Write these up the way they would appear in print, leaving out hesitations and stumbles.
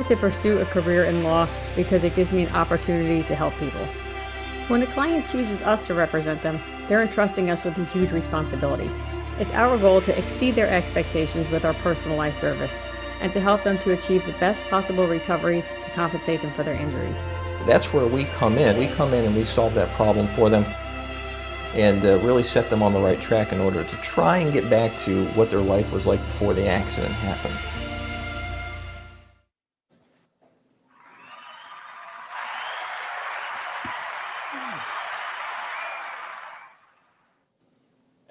to pursue a career in law because it gives me an opportunity to help people. When a client chooses us to represent them, they're entrusting us with a huge responsibility. It's our goal to exceed their expectations with our personalized service and to help them to achieve the best possible recovery to compensate them for their injuries. That's where we come in. We come in and we solve that problem for them and really set them on the right track in order to try and get back to what their life was like before the accident happened.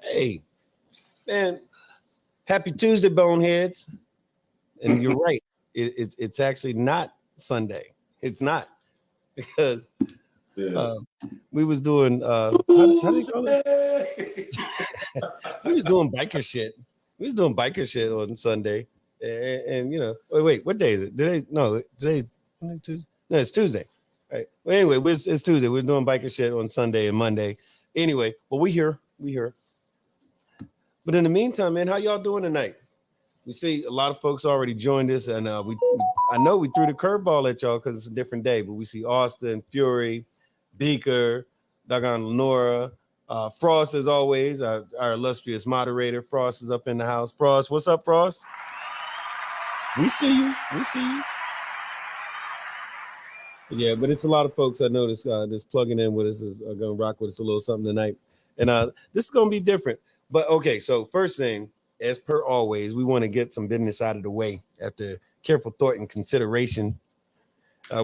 Hey, man, happy Tuesday, boneheads. And you're right. It's actually not Sunday. It's not, because we was doing how do you call it? We was doing biker shit. We was doing biker shit on Sunday, and you know, wait, what day is it? Today's Tuesday. No, it's Tuesday. Right. Well, anyway, it's Tuesday. We're doing biker shit on Sunday and Monday. Anyway, but we here. But in the meantime, man, how y'all doing tonight? We see a lot of folks already joined us, and I know we threw the curveball at y'all because it's a different day, but we see Austin, Fury, Beaker, Dagon Lenora, Frost, as always, our illustrious moderator. Frost is up in the house. Frost, what's up, Frost? We see you. Yeah, but it's a lot of folks I noticed that's plugging in with us is going to rock with us a little something tonight. And this is going to be different. But okay, so first thing, as per always, we want to get some business out of the way. After careful thought and consideration,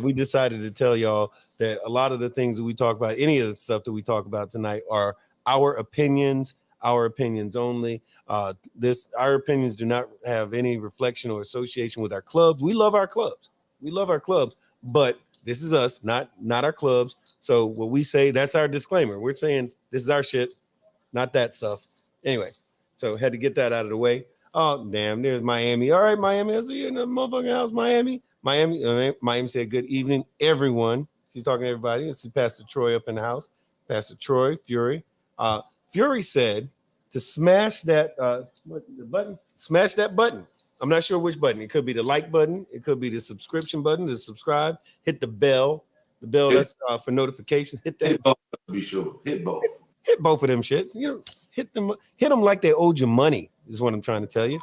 we decided to tell y'all that a lot of the things that we talk about, any of the stuff that we talk about tonight, are our opinions only. Our opinions do not have any reflection or association with our clubs. We love our clubs, but this is us, not our clubs. So what we say, that's our disclaimer. We're saying this is our shit, not that stuff. Anyway, so had to get that out of the way. Oh, damn, there's Miami. All right, Miami, I see you in the motherfucking house, Miami. Miami said, good evening, everyone. She's talking to everybody. I see Pastor Troy up in the house. Pastor Troy, Fury. Fury said to smash that button. Smash that button. I'm not sure which button. It could be the like button. It could be the subscription button to subscribe. Hit the bell. The bell, that's for notifications. Hit that. Hit both, to be sure. Hit both. Hit both of them shits. You know, hit them like they owed you money, is what I'm trying to tell you.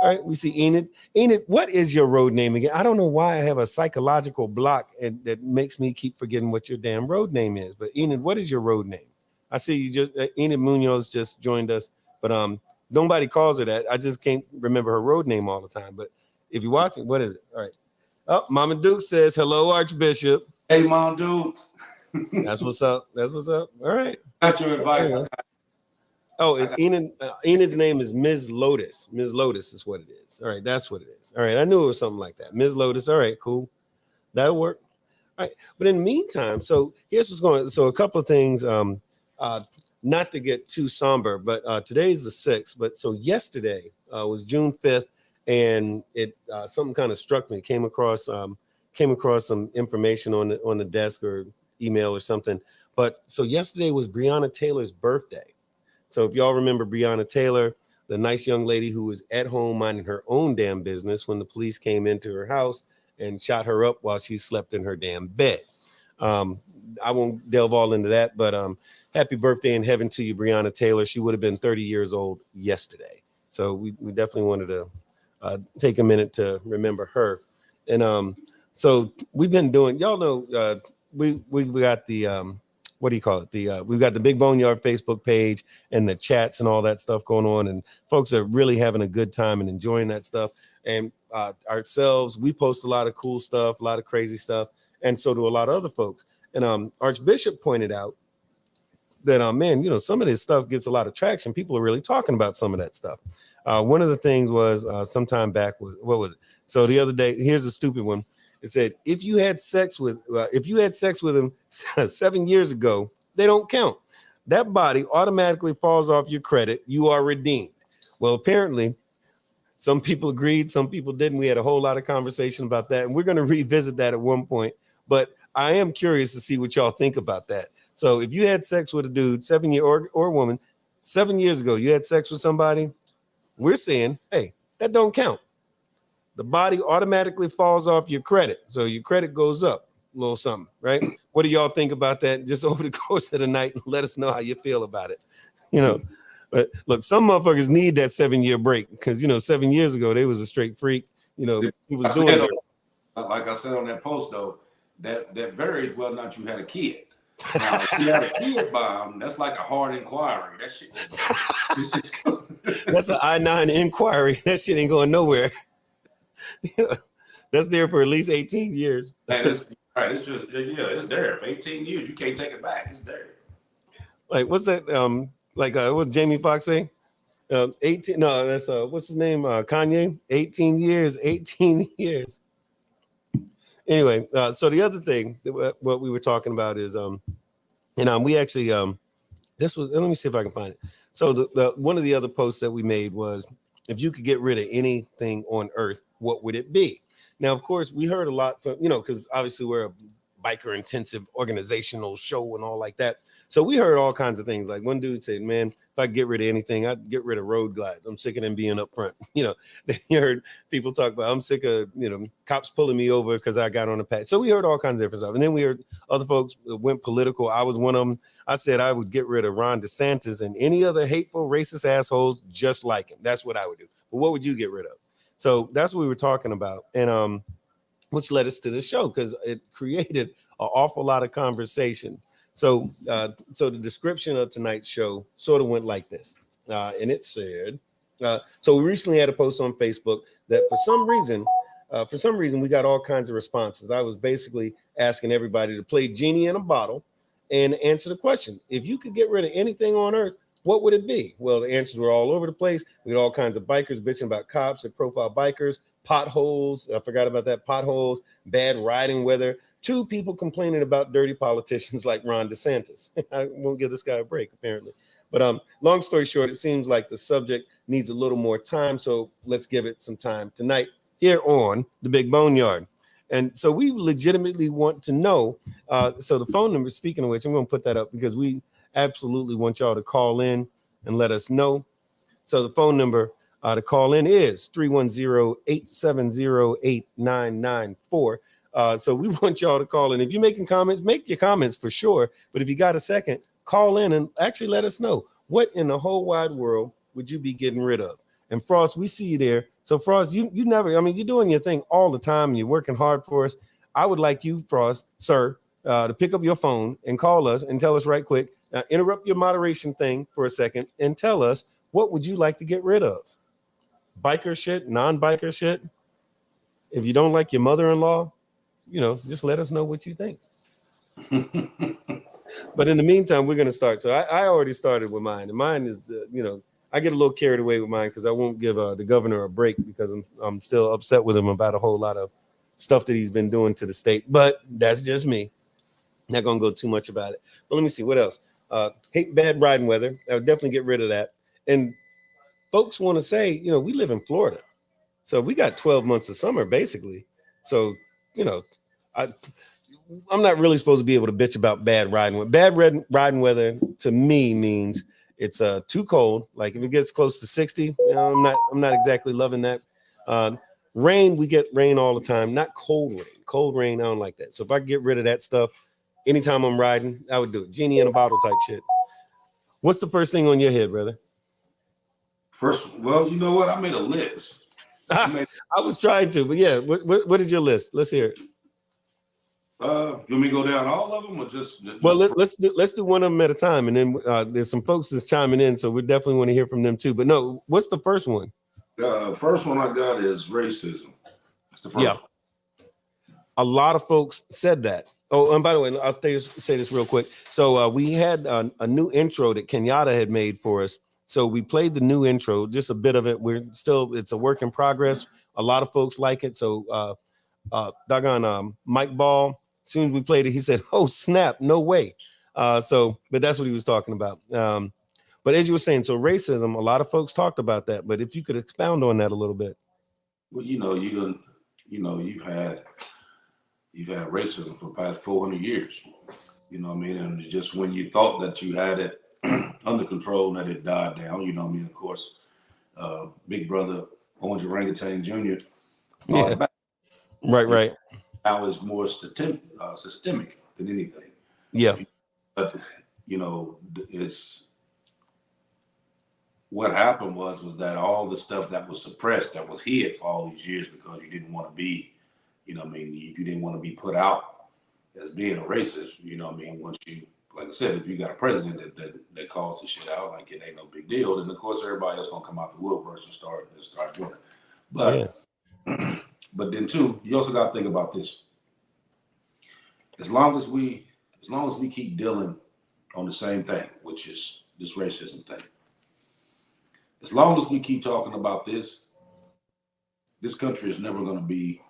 All right, we see Enid. Enid, what is your road name again? I don't know why I have a psychological block that makes me keep forgetting what your damn road name is. But Enid, what is your road name? I see you just Enid Munoz just joined us, but nobody calls her that. I just can't remember her road name all the time. But if you're watching, what is it? All right. Oh, Mama Duke says hello, Archbishop. Hey, Mom Duke. That's what's up. All right. Got your advice. Oh, and Enid's name is Ms. Lotus. Ms. Lotus is what it is. All right, that's what it is. All right, I knew it was something like that. Ms. Lotus. All right, cool. That'll work. All right, but in the meantime, so here's what's going on. So a couple of things, not to get too somber, but today's the 6th. But so yesterday was June 5th, and it something kind of struck me. Came across some information on the desk or email or something. But so yesterday was Breonna Taylor's birthday. So if y'all remember Breonna Taylor, the nice young lady who was at home minding her own damn business when the police came into her house and shot her up while she slept in her damn bed. I won't delve all into that, but happy birthday in heaven to you, Breonna Taylor. She would have been 30 years old yesterday. So we definitely wanted to take a minute to remember her. And so we've been doing, y'all know, we got the what do you call it? We've got the Big Boneyard Facebook page and the chats and all that stuff going on, and folks are really having a good time and enjoying that stuff. And ourselves, we post a lot of cool stuff, a lot of crazy stuff, and so do a lot of other folks. And Archbishop pointed out that man, you know, some of this stuff gets a lot of traction. People are really talking about some of that stuff. One of the things was sometime back, what was it? So the other day, here's a stupid one. It said, if you had sex with him 7 years ago, they don't count. That body automatically falls off your credit. You are redeemed. Well, apparently, some people agreed, some people didn't. We had a whole lot of conversation about that, and we're going to revisit that at one point. But I am curious to see what y'all think about that. So if you had sex with a dude, 7 year or woman, 7 years ago, you had sex with somebody, we're saying, hey, that don't count. the body automatically falls off your credit. So your credit goes up a little something, right? What do y'all think about that? Just over the course of the night, let us know how you feel about it. You know, but look, some motherfuckers need that 7-year break because, you know, 7 years ago, they was a straight freak. You know, he was doing it. Like I said on that post, though, that varies whether or not you had a kid. Now, if you had a kid bomb, that's like a hard inquiry. That shit that's an I-9 inquiry. That shit ain't going nowhere. That's there for at least 18 years. And it's just, yeah, it's there for 18 years. You can't take it back. It's there. Like, what's that? What Jamie Foxx say? 18. No, that's what's his name? Kanye. 18 years. 18 years. Anyway, so the other thing that what we were talking about is we actually this was, let me see if I can find it. So the one of the other posts that we made was, if you could get rid of anything on earth, what would it be? Now, of course, we heard a lot from, you know, because obviously we're a biker intensive organizational show and all like that. So we heard all kinds of things. Like one dude said, man, if I could get rid of anything, I'd get rid of road glides. I'm sick of them being up front. You know, you heard people talk about, I'm sick of, you know, cops pulling me over because I got on a patch. So we heard all kinds of different stuff. And then we heard other folks went political. I was one of them. I said I would get rid of Ron DeSantis and any other hateful, racist assholes just like him. That's what I would do. But what would you get rid of? So that's what we were talking about. And which led us to the show because it created an awful lot of conversation. So the description of tonight's show sort of went like this. And it said, so we recently had a post on Facebook that for some reason, we got all kinds of responses. I was basically asking everybody to play Genie in a bottle and answer the question. If you could get rid of anything on earth, what would it be? Well, the answers were all over the place. We had all kinds of bikers bitching about cops and profile bikers, potholes. I forgot about that. Potholes, bad riding weather. 2 people complaining about dirty politicians like Ron DeSantis. I won't give this guy a break, apparently. But long story short, it seems like the subject needs a little more time. So let's give it some time tonight here on the Big Boneyard. And so we legitimately want to know. So the phone number, speaking of which, I'm going to put that up because we absolutely want y'all to call in and let us know. So the phone number to call in is 310-870-8994. So we want y'all to call in. If you're making comments, make your comments for sure. But if you got a second, call in and actually let us know what in the whole wide world would you be getting rid of? And Frost, we see you there. So Frost, you never, I mean, you're doing your thing all the time and you're working hard for us. I would like you, Frost, sir, to pick up your phone and call us and tell us right quick. Interrupt your moderation thing for a second and tell us, what would you like to get rid of? Biker shit, non-biker shit? If you don't like your mother-in-law, you know, just let us know what you think. But in the meantime, we're going to start. So I already started with mine. And mine is, you know, I get a little carried away with mine because I won't give the governor a break because I'm still upset with him about a whole lot of stuff that he's been doing to the state. But that's just me. Not going to go too much about it. But let me see. What else? Hate bad riding weather. I would definitely get rid of that. And folks want to say, you know, we live in Florida. So we got 12 months of summer, basically. So, you know, I'm not really supposed to be able to bitch about bad riding weather. Bad riding weather to me means it's too cold. Like if it gets close to 60, you know, I'm not exactly loving that. Rain, we get rain all the time. Not cold rain. Cold rain, I don't like that. So if I get rid of that stuff, anytime I'm riding, I would do it. Genie in a bottle type shit. What's the first thing on your head, brother? Well, you know what? I made a list. I was trying to, but yeah. What is your list? Let's hear it. You want me to go down all of them or just well, let's do one of them at a time, and then there's some folks that's chiming in, so we definitely want to hear from them too. But no, what's the first one? First one I got is racism. That's the first one. A lot of folks said that. Oh, and by the way, I'll say this real quick. So we had a new intro that Kenyatta had made for us. So we played the new intro, just a bit of it. It's a work in progress. A lot of folks like it. So Mike Ball, as soon as we played it, he said, "Oh snap, no way." But that's what he was talking about. But as you were saying, so racism, a lot of folks talked about that. But if you could expound on that a little bit. Well, you've had racism for the past 400 years. You know what I mean? And just when you thought that you had it under control and that it died down, you know what I mean? Of course, Big Brother Orange Orangutan Jr. Yeah. back. Right. Now it's more systemic than anything. Yeah. But it's what happened was that all the stuff that was suppressed, that was hid for all these years because you didn't want to be, you didn't want to be put out as being a racist. Once you, like I said, if you got a president that calls the shit out like it ain't no big deal, then of course everybody else gonna come out the woodworks and start doing it. But but then too, you also got to think about this. As long as we keep dealing on the same thing, which is this racism thing, as long as we keep talking about this country is never going to be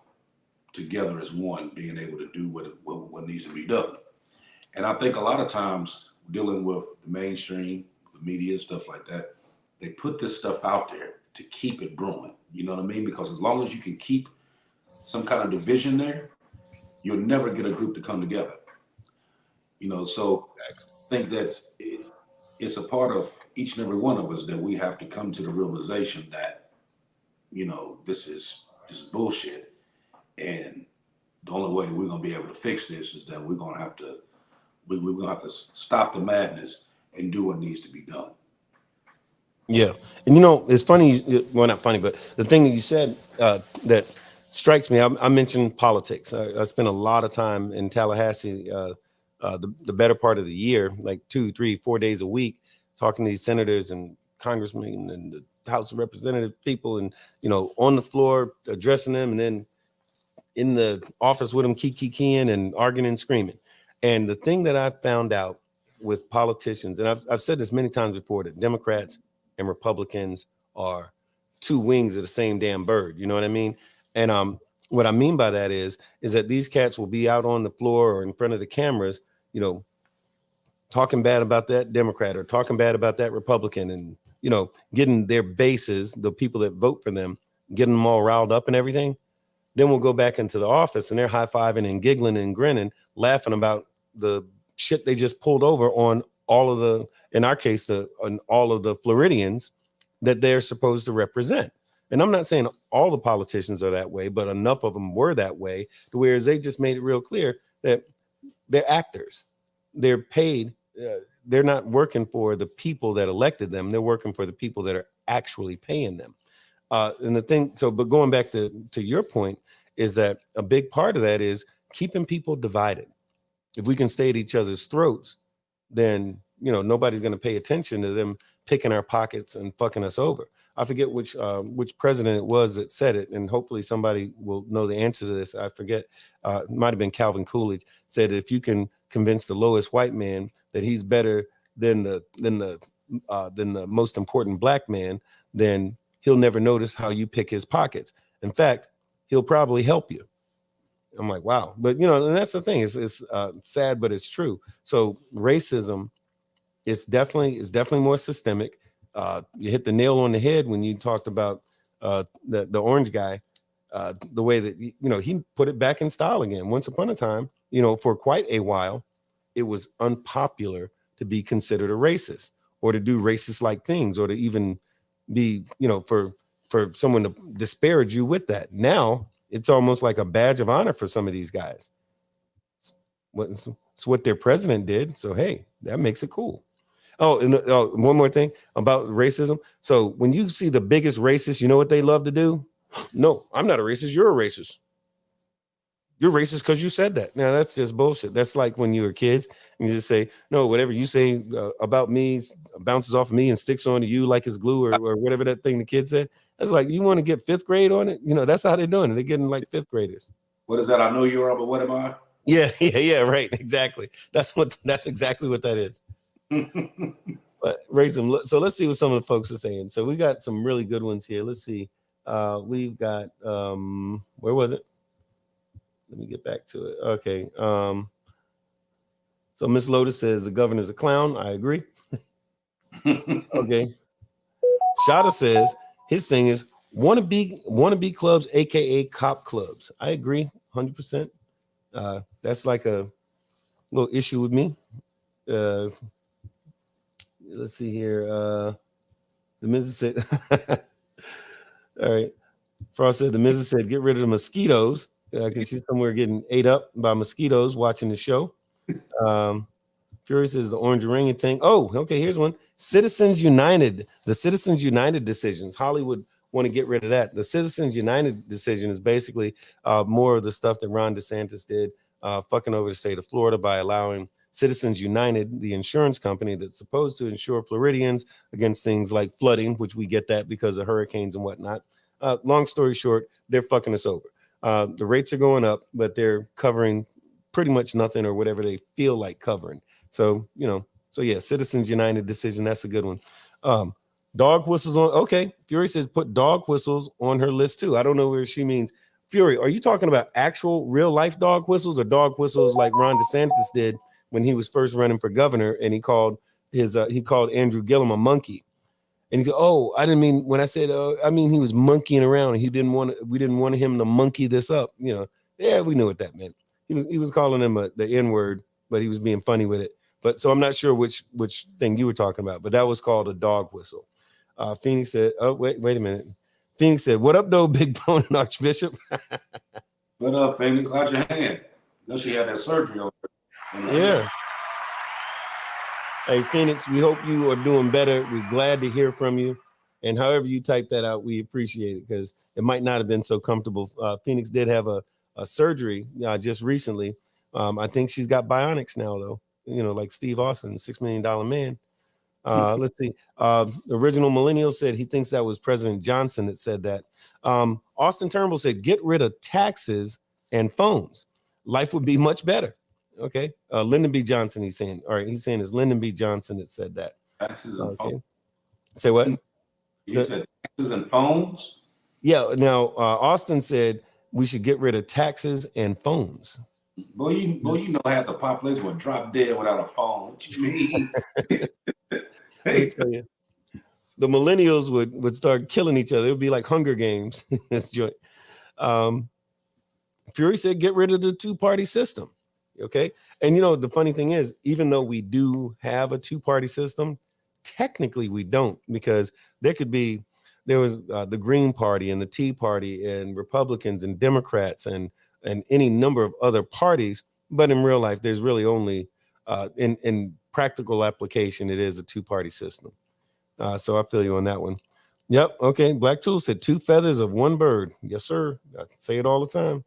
together as one, being able to do what needs to be done. And I think a lot of times dealing with the mainstream, the media, stuff like that, they put this stuff out there to keep it brewing. You know what I mean? Because as long as you can keep some kind of division there, you'll never get a group to come together. So I think it's a part of each and every one of us that we have to come to the realization that, this is bullshit. And the only way that we're going to be able to fix this is that we're going to have to stop the madness and do what needs to be done. Yeah. And it's funny, well, not funny, but the thing that you said that strikes me, I mentioned politics. I spent a lot of time in Tallahassee, the better part of the year, like 2, 3, 4 days a week, talking to these senators and congressmen and the House of Representative people, and on the floor addressing them, and then in the office with them keying and arguing and screaming. And the thing that I found out with politicians, and I've said this many times before, that Democrats and Republicans are two wings of the same damn bird. You know what I mean? And what I mean by that is that these cats will be out on the floor or in front of the cameras, talking bad about that Democrat or talking bad about that Republican, and getting their bases, the people that vote for them, getting them all riled up and everything. Then we'll go back into the office and they're high-fiving and giggling and grinning, laughing about the shit they just pulled over on all of the, in our case, on all of the Floridians that they're supposed to represent. And I'm not saying all the politicians are that way, but enough of them were that way, to whereas they just made it real clear that they're actors. They're paid. They're not working for the people that elected them. They're working for the people that are actually paying them. And the thing, but going back to your point, is that a big part of that is keeping people divided. If we can stay at each other's throats, then nobody's going to pay attention to them picking our pockets and fucking us over. I forget which president it was that said it, and hopefully somebody will know the answer to this. I forget. It might have been Calvin Coolidge said, if you can convince the lowest white man that he's better than the most important black man, then he'll never notice how you pick his pockets. In fact, he'll probably help you. I'm like, wow. But and that's the thing. It's sad, but it's true. So racism is definitely more systemic. You hit the nail on the head when you talked about the orange guy, the way that he put it back in style again. Once upon a time, for quite a while, it was unpopular to be considered a racist or to do racist-like things, or to even be, for someone to disparage you with that. Now it's almost like a badge of honor for some of these guys. It's what their president did. So, hey, that makes it cool. Oh, and one more thing about racism. So when you see the biggest racist, you know what they love to do? No, I'm not a racist. You're a racist. You're racist because you said that. Now, that's just bullshit. That's like when you were kids and you just say, no, whatever you say about me bounces off of me and sticks onto you like it's glue, or whatever that thing the kid said. That's like, you want to get 5th grade on it? That's how they're doing it. They're getting like 5th graders. What is that? I know you are, but what am I? Yeah, right. Exactly. That's exactly what that is. But racism. So let's see what some of the folks are saying. So we got some really good ones here. Let's see. We've got where was it? Let me get back to it. Okay. So Miss Lotus says the governor's a clown. I agree. Okay. Shada says his thing is wannabe clubs, aka cop clubs. I agree 100%. That's like a little issue with me. Let's see here. The Mrs. said, all right. Frost said the missus said get rid of the mosquitoes because she's somewhere getting ate up by mosquitoes watching the show. Fury says the orange orangutan. Oh, okay. Here's one. Citizens United. The Citizens United decisions. Hollywood want to get rid of that. The Citizens United decision is basically more of the stuff that Ron DeSantis did, fucking over the state of Florida by allowing Citizens United, the insurance company that's supposed to insure Floridians against things like flooding, which we get that because of hurricanes and whatnot. Long story short, they're fucking us over. The rates are going up, but they're covering pretty much nothing or whatever they feel like covering. So, yeah, Citizens United decision. That's a good one. Dog whistles on. Okay. Fury says put dog whistles on her list too. I don't know where she means. Fury, are you talking about actual real life dog whistles or dog whistles like Ron DeSantis did when he was first running for governor and he called Andrew Gillum a monkey? And he said, "Oh, I didn't mean when I said, I mean he was monkeying around. We didn't want him to monkey this up. Yeah, we knew what that meant. He was calling him the N word, but he was being funny with it. But so I'm not sure which thing you were talking about, but that was called a dog whistle." Phoenix said, "Oh, wait a minute." Phoenix said, "What up, though, Big Bone and Archbishop?" What up, Phoenix? How's your hand? No, she had that surgery over there. Yeah. Hey, Phoenix, we hope you are doing better. We're glad to hear from you. And however you type that out, we appreciate it because it might not have been so comfortable. Phoenix did have a surgery just recently. I think she's got bionics now, though. Like Steve Austin, $6 million man. Let's see. The original millennial said he thinks that was President Johnson that said that. Austin Turnbull said, get rid of taxes and phones. Life would be much better. Okay. Lyndon B. Johnson, he's saying. All right. He's saying it's Lyndon B. Johnson that said that. Taxes and phones. Say what? You said taxes and phones? Yeah. Now, Austin said we should get rid of taxes and phones. Boy, you know half the population would drop dead without a phone. What you mean? Hey, tell you, the millennials would start killing each other. It would be like Hunger Games in this joint. Fury said, get rid of the two-party system. Okay. And the funny thing is, even though we do have a two-party system, technically we don't, because there was the Green Party and the Tea Party and Republicans and Democrats and any number of other parties. But in real life, there's really only in practical application, it is a two-party system. So I feel you on that one. Yep. Okay. Black Tool said 2 feathers of 1 bird. Yes, sir. I say it all the time.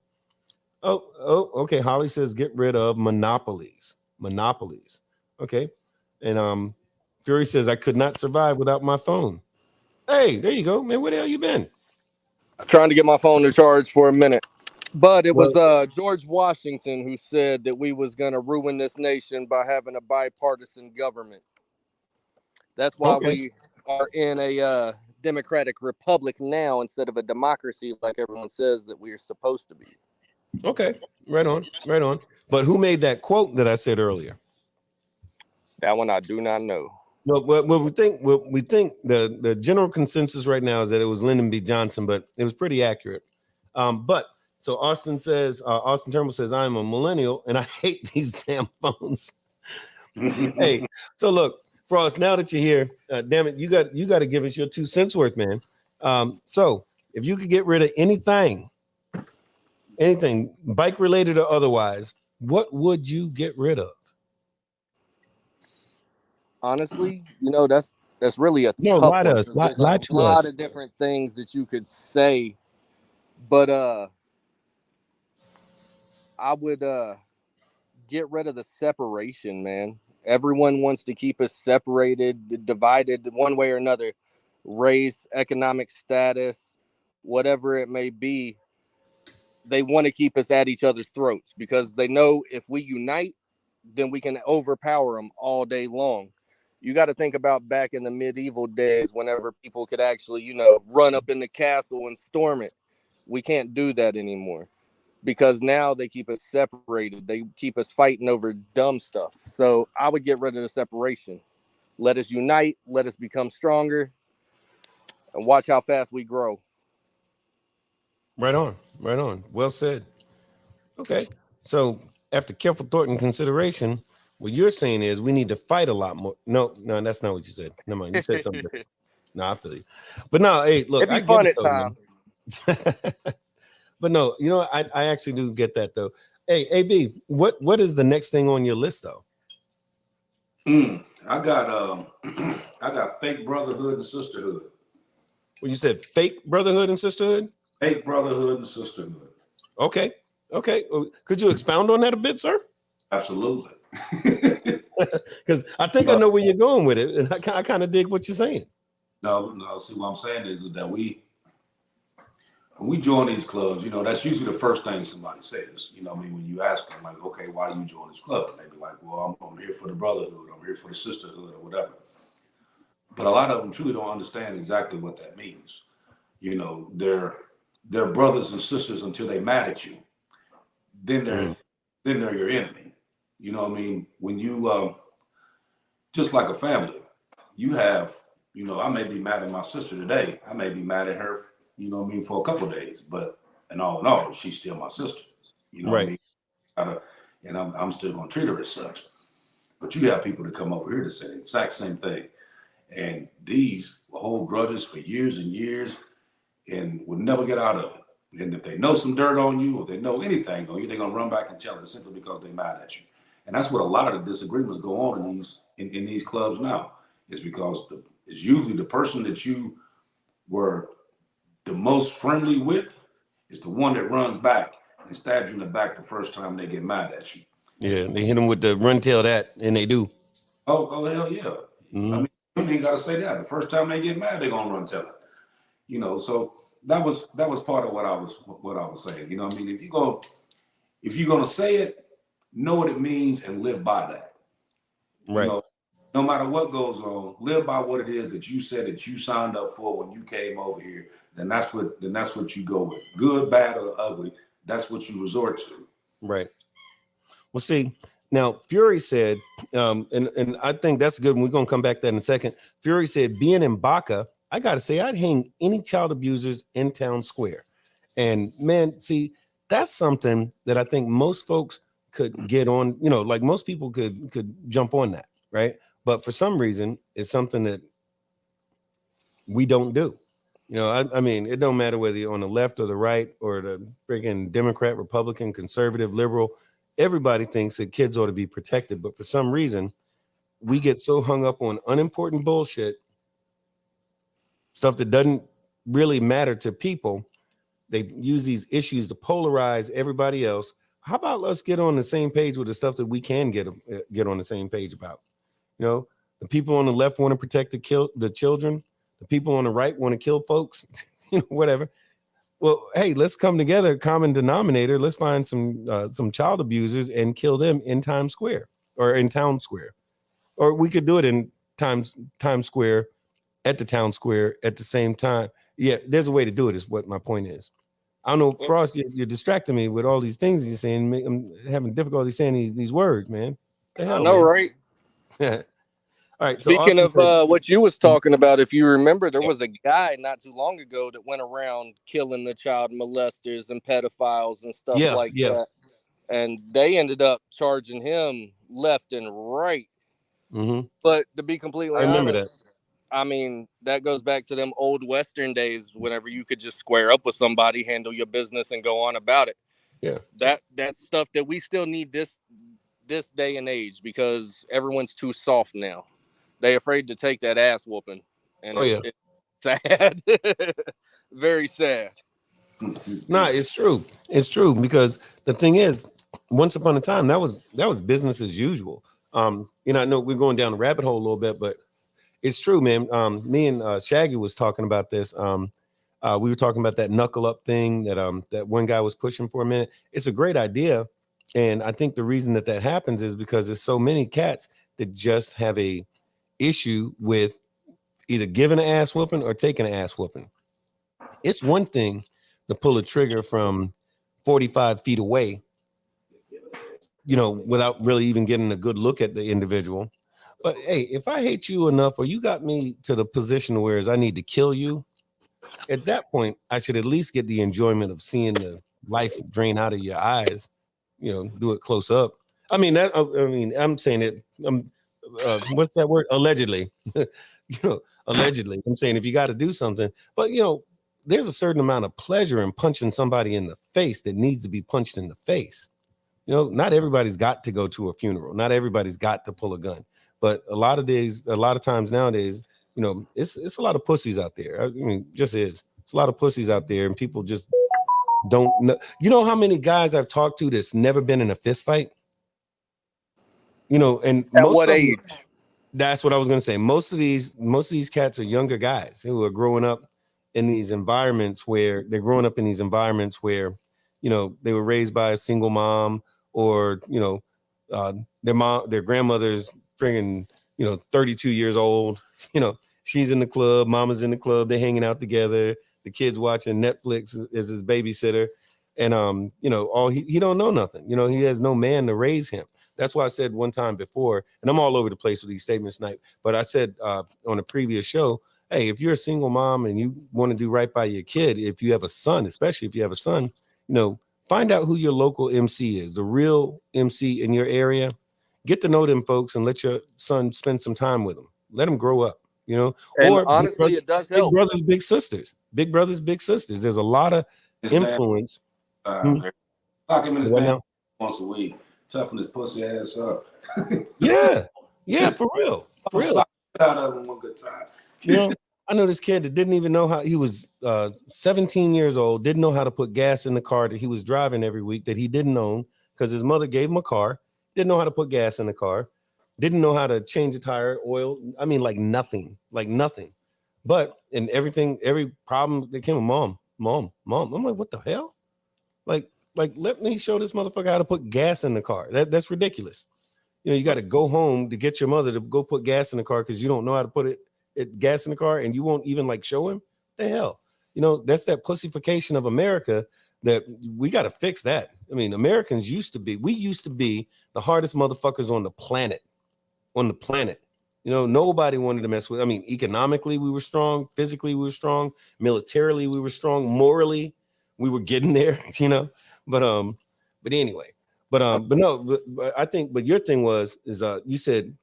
Oh, okay. Holly says get rid of monopolies. Okay. And Fury says I could not survive without my phone. Hey, there you go, man. Where the hell you been? Trying to get my phone to charge for a minute. But it was George Washington who said that we was going to ruin this nation by having a bipartisan government. That's why we are in a democratic republic now instead of a democracy like everyone says that we are supposed to be. Okay, right on. But who made that quote that I said earlier? That one I do not know. Well, we think the general consensus right now is that it was Lyndon B. Johnson, but it was pretty accurate. But so Austin Turnbull says, I'm a millennial and I hate these damn phones. Hey, so look, Frost, now that you're here, damn it, you got to give us your 2 cents worth, man. So if you could get rid of anything, bike related or otherwise, what would you get rid of? Honestly, that's really a tough lie to one. us. There's Lie a to lot us. of different things that you could say, but I would get rid of the separation, man. Everyone wants to keep us separated, divided one way or another, race, economic status, whatever it may be. They want to keep us at each other's throats because they know if we unite, then we can overpower them all day long. You got to think about back in the medieval days, whenever people could actually, run up in the castle and storm it. We can't do that anymore because now they keep us separated. They keep us fighting over dumb stuff. So I would get rid of the separation. Let us unite. Let us become stronger and watch how fast we grow. Right on. Well said. Okay. So after careful thought and consideration, what you're saying is we need to fight a lot more. No, that's not what you said. Never mind. You said something different. No, I feel you. But no, hey, look, It'd be fun at times. But no, you know, I actually do get that though. Hey, AB, what is the next thing on your list though? I got I got fake brotherhood and sisterhood. Well, you said fake brotherhood and sisterhood? Fake brotherhood and sisterhood. Okay. Okay. Could you expound on that a bit, sir? Absolutely. Because I think I know where you're going with it, and I kind of dig what you're saying. No. See, what I'm saying is that when we join these clubs, you know, that's usually the first thing somebody says. You know what I mean? When you ask them, like, okay, why do you join this club? And they be like, well, I'm here for the brotherhood. I'm here for the sisterhood or whatever. But a lot of them truly don't understand exactly what that means. You know, they're brothers and sisters until they mad at you. Then they're your enemy. You know what I mean? When you, just like a family, you have, you know, I may be mad at my sister today. I may be mad at her, you know what I mean, for a couple of days, but in all, she's still my sister. You know what I mean? And I'm still going to treat her as such. But you have people that come over here to say the exact same thing. And these will hold grudges for years and years and will never get out of it. And if they know some dirt on you, or they know anything on you, they're going to run back and tell it simply because they're mad at you. And that's what a lot of the disagreements go on in these clubs now, is because it's usually the person that you were the most friendly with is the one that runs back and stabs you in the back the first time they get mad at you. Yeah, they hit them with the run tell that, and they do. Oh hell yeah. Mm-hmm. I mean, you ain't got to say that. The first time they get mad, they're gonna run tell it. You know, so that was part of what I was saying. You know what I mean? If you're gonna say it, know what it means and live by that. Right. You know, no matter what goes on, live by what it is that you said that you signed up for when you came over here. Then that's what you go with. Good, bad, or ugly. That's what you resort to. Right. Well, see, now Fury said, and I think that's good. And we're gonna come back to that in a second. Fury said, being in Baca, I gotta say, I'd hang any child abusers in town square. And man, see, that's something that I think most folks could get on, you know, like most people could jump on that, right? But for some reason, it's something that we don't do. You know, I mean, it don't matter whether you're on the left or the right or the freaking Democrat, Republican, conservative, liberal. Everybody thinks that kids ought to be protected. But for some reason, we get so hung up on unimportant bullshit, stuff that doesn't really matter to people. They use these issues to polarize everybody else. How about let's get on the same page with the stuff that we can get on the same page about? You know, the people on the left want to protect the children. The people on the right want to kill folks, you know, whatever. Well, hey, let's come together, common denominator. Let's find some child abusers and kill them in Times Square or in Town Square. Or we could do it in Times Square, at the Town Square at the same time. Yeah, there's a way to do it, is what my point is. I don't know, Frost, you're distracting me with all these things you're saying. I'm having difficulty saying these words, man. The hell, I know, man? right? All right. Speaking of what you was talking about, if you remember, there was a guy not too long ago that went around killing the child molesters and pedophiles and stuff like that. And they ended up charging him left and right. Mm-hmm. But to be completely honest, I remember that. I mean, that goes back to them old Western days whenever you could just square up with somebody, handle your business, and go on about it. Yeah. That's stuff that we still need this day and age, because everyone's too soft now. They're afraid to take that ass whooping. And it's sad. Very sad. Nah, it's true. It's true, because the thing is, once upon a time, that was business as usual. You know, I know we're going down the rabbit hole a little bit, but it's true, man. Me and Shaggy was talking about this. We were talking about that knuckle up thing that one guy was pushing for a minute. It's a great idea. And I think the reason that happens is because there's so many cats that just have a issue with either giving an ass whooping or taking an ass whooping. It's one thing to pull a trigger from 45 feet away, you know, without really even getting a good look at the individual. But hey, if I hate you enough, or you got me to the position where I need to kill you, at that point, I should at least get the enjoyment of seeing the life drain out of your eyes. You know, do it close up. I mean, I'm saying it. What's that word? Allegedly. You know, allegedly. I'm saying if you got to do something, but you know, there's a certain amount of pleasure in punching somebody in the face that needs to be punched in the face. You know, not everybody's got to go to a funeral. Not everybody's got to pull a gun. But a lot of times nowadays, you know, it's a lot of pussies out there. I mean, just is. It's a lot of pussies out there, and people just don't know. You know how many guys I've talked to that's never been in a fist fight? You know, and At most what of them, age? that's what I was going to say. Most of these cats are younger guys who are growing up in these environments where you know, they were raised by a single mom, or, you know, their grandmother's friggin', you know, 32 years old. You know, she's in the club, mama's in the club, they're hanging out together. The kid's watching Netflix as his babysitter. And, you know, he don't know nothing. You know, he has no man to raise him. That's why I said one time before, and I'm all over the place with these statements tonight, but I said on a previous show, hey, if you're a single mom and you want to do right by your kid, if you have a son, especially if you have a son, you know, find out who your local MC is, the real MC in your area. Get to know them folks and let your son spend some time with them. Let them grow up, you know. And or honestly, it does help. Big brothers, big sisters. Big brothers, big sisters. There's a lot of influence. Sock him in his What band now? once a week. Toughen his pussy ass up. Yeah, for real. For real. Out of him one good time. You know, I know this kid that didn't even know how. He was 17 years old, didn't know how to put gas in the car that he was driving every week that he didn't own because his mother gave him a car. Didn't know how to put gas in the car. Didn't know how to change a tire, oil. I mean, like nothing. But in every problem that came with mom. I'm like, what the hell? Like, let me show this motherfucker how to put gas in the car. That's ridiculous. You know, you got to go home to get your mother to go put gas in the car because you don't know how to put gas in the car, and you won't even like show him. The hell, you know, that's that pussification of America that we got to fix. That, I mean, Americans used to be the hardest motherfuckers on the planet. You know, nobody wanted to mess with. I mean, economically we were strong, physically we were strong, militarily we were strong, morally we were getting there. You know, but anyway. But I think your thing is you said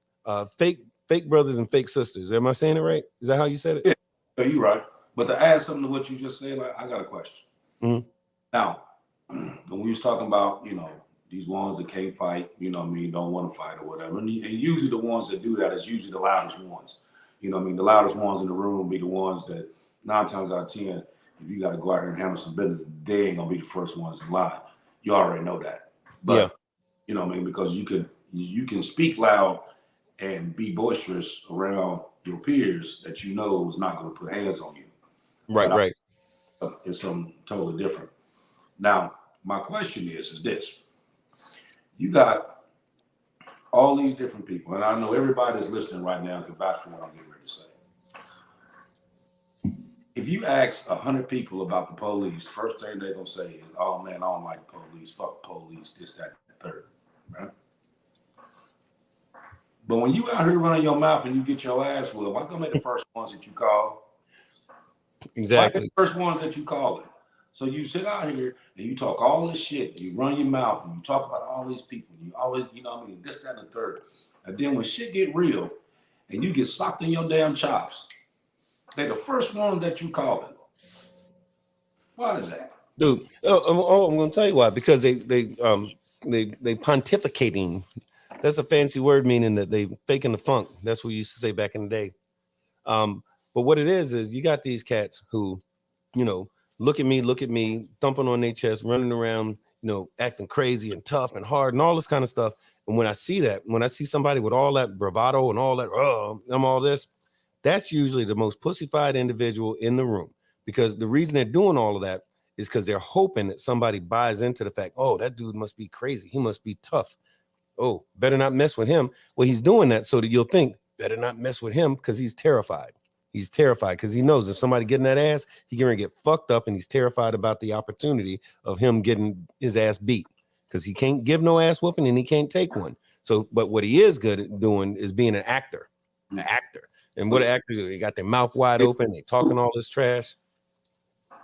fake brothers and fake sisters. Am I saying it right? Is that how you said it? Yeah, you're right. But to add something to what you just said, I got a question. Mm-hmm. Now, when we was talking about, you know, these ones that can't fight, you know what I mean, don't want to fight or whatever, and usually the ones that do that is usually the loudest ones. You know what I mean? The loudest ones in the room be the ones that 9 times out of 10, if you got to go out here and handle some business, they ain't gonna be the first ones in line. You already know that. But yeah. You know what I mean? Because you can speak loud and be boisterous around your peers that you know is not going to put hands on you. Right. It's something totally different. Now, my question is this. You got all these different people, and I know everybody that's listening right now can vouch for what I'm getting ready to say. If you ask 100 people about the police, first thing they're going to say is, oh man, I don't like the police, fuck the police, this, that, and the third. Right? But when you out here running your mouth and you get your ass whooped, why gonna make the first ones that you call? Exactly. Why the first ones that you call it? So you sit out here and you talk all this shit, you run your mouth and you talk about all these people, you always, you know what I mean, this, that, and the third. And then when shit get real and you get socked in your damn chops, they're the first ones that you call it. Why is that? Dude, I'm gonna tell you why. Because they pontificating. That's a fancy word meaning that they faking the funk. That's what we used to say back in the day. But what it is you got these cats who, you know, look at me, thumping on their chest, running around, you know, acting crazy and tough and hard and all this kind of stuff. And when I see somebody with all that bravado and all that, I'm all this, that's usually the most pussified individual in the room. Because the reason they're doing all of that is because they're hoping that somebody buys into the fact, oh, that dude must be crazy. He must be tough. Oh, better not mess with him. Well, he's doing that so that you'll think, better not mess with him because he's terrified. He's terrified because he knows if somebody getting that ass, he's going to get fucked up, and he's terrified about the opportunity of him getting his ass beat because he can't give no ass whooping and he can't take one. So, but what he is good at doing is being an actor. And what actors do? They got their mouth wide open. They talking all this trash.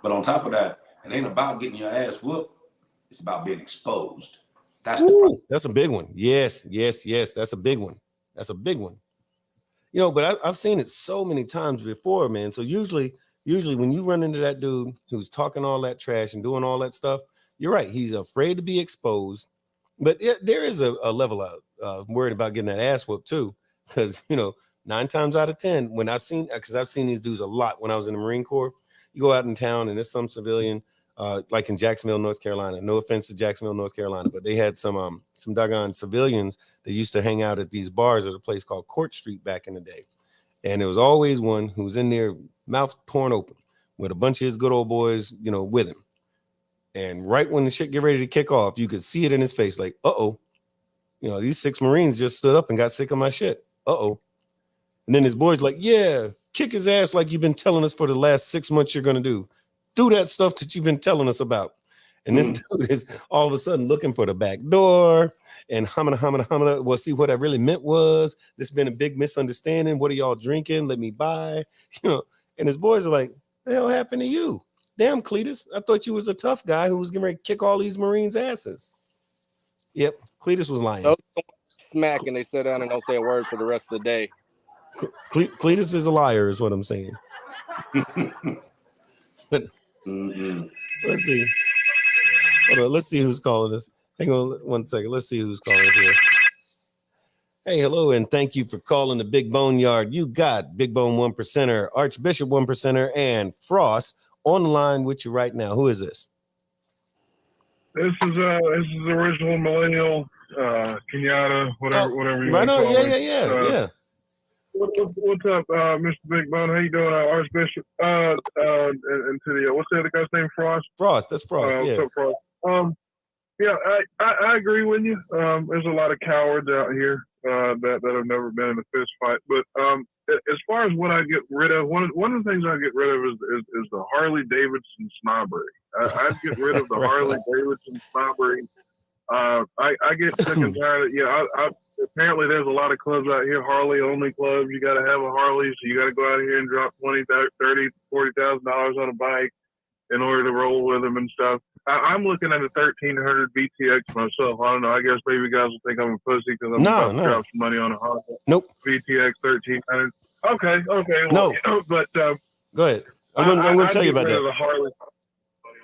But on top of that, it ain't about getting your ass whooped. It's about being exposed. That's a big one. Yes. That's a big one. You know, but I've seen it so many times before, man. So usually Usually when you run into that dude who's talking all that trash and doing all that stuff, you're right. He's afraid to be exposed. But there is a level of worried about getting that ass whooped too. Because, 9 times out of 10, when I've seen these dudes a lot when I was in the Marine Corps, you go out in town and there's some civilian, like in Jacksonville, North Carolina. No offense to Jacksonville, North Carolina, but they had some doggone civilians that used to hang out at these bars at a place called Court Street back in the day. And there was always one who was in there, mouth torn open, with a bunch of his good old boys, with him. And right when the shit get ready to kick off, you could see it in his face, like, uh-oh, these 6 Marines just stood up and got sick of my shit. Uh-oh. And then his boys like, yeah, kick his ass like you've been telling us for the last 6 months you're going to do. Do that stuff that you've been telling us about. And this dude is all of a sudden looking for the back door and humming. Well, see, what I really meant was this been a big misunderstanding. What are y'all drinking? Let me buy. And his boys are like, the hell happened to you? Damn, Cletus, I thought you was a tough guy who was getting ready to kick all these Marines' asses. Yep, Cletus was lying. Smack, and they sit down and don't say a word for the rest of the day. Cletus is a liar, is what I'm saying. But let's see. Hold on, let's see who's calling us. Hang on 1 second. Let's see who's calling us here. Hey, hello, and thank you for calling the Big Bone Yard. You got Big Bone 1%er, Archbishop 1%er, and Frost on the line with you right now. Who is this? This is original millennial Kenyatta, whatever you right want to on. call me. Yeah. What's up, Mr. Big Bone? How you doing, Archbishop? And to the what's the other guy's name? Frost. Frost. That's Frost. What's up, Frost? Yeah, I agree with you. There's a lot of cowards out here that have never been in a fist fight. But as far as what I get rid of, one of the things I get rid of is the Harley Davidson snobbery. I'd get rid of the Harley Davidson snobbery. I get sick and tired of apparently there's a lot of clubs out here, Harley only clubs. You got to have a Harley, so you got to go out here and drop $20,000, $30,000, $40,000 on a bike in order to roll with them and stuff. I'm looking at a 1300 BTX myself. I don't know. I guess maybe guys will think I'm a pussy because I'm about to drop some money on a Harley. Nope. BTX 1300. Okay. Well, no. But go ahead. I'm going to tell you about that. The Harley.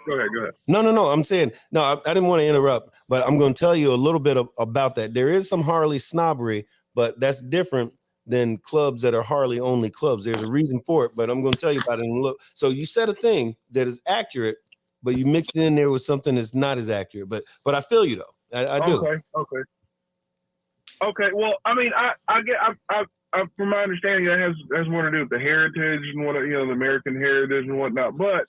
Go ahead. No. I'm saying, no, I didn't want to interrupt, but I'm going to tell you a little bit about that. There is some Harley snobbery, but that's different than clubs that are Harley only clubs. There's a reason for it, but I'm going to tell you about it in a little. So you said a thing that is accurate, but you mixed it in there with something that's not as accurate. But I feel you though. I do. Okay. Well, I mean, I get, from my understanding, that has more to do with the heritage and the American heritage and whatnot. But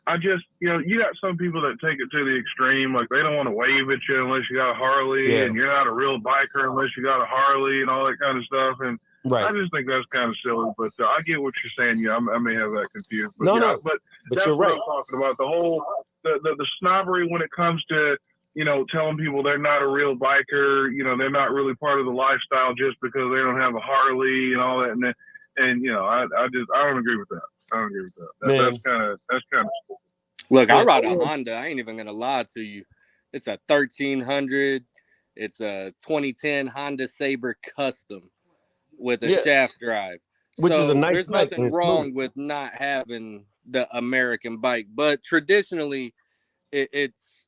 I just, you got some people that take it to the extreme. Like, they don't want to wave at you unless you got a Harley, and you're not a real biker unless you got a Harley and all that kind of stuff. And I just think that's kind of silly. But I get what you're saying. I may have that confused. But but that's you're right. what I'm talking about. The whole the snobbery when it comes to telling people they're not a real biker. They're not really part of the lifestyle just because they don't have a Harley and all that. And I don't agree with that. That's kind of stupid. Look, I ride a Honda. I ain't even gonna lie to you. It's a 1300. It's a 2010 Honda Sabre Custom with a shaft drive, which is a nice there's bike. Nothing wrong with not having the American bike, but traditionally, it's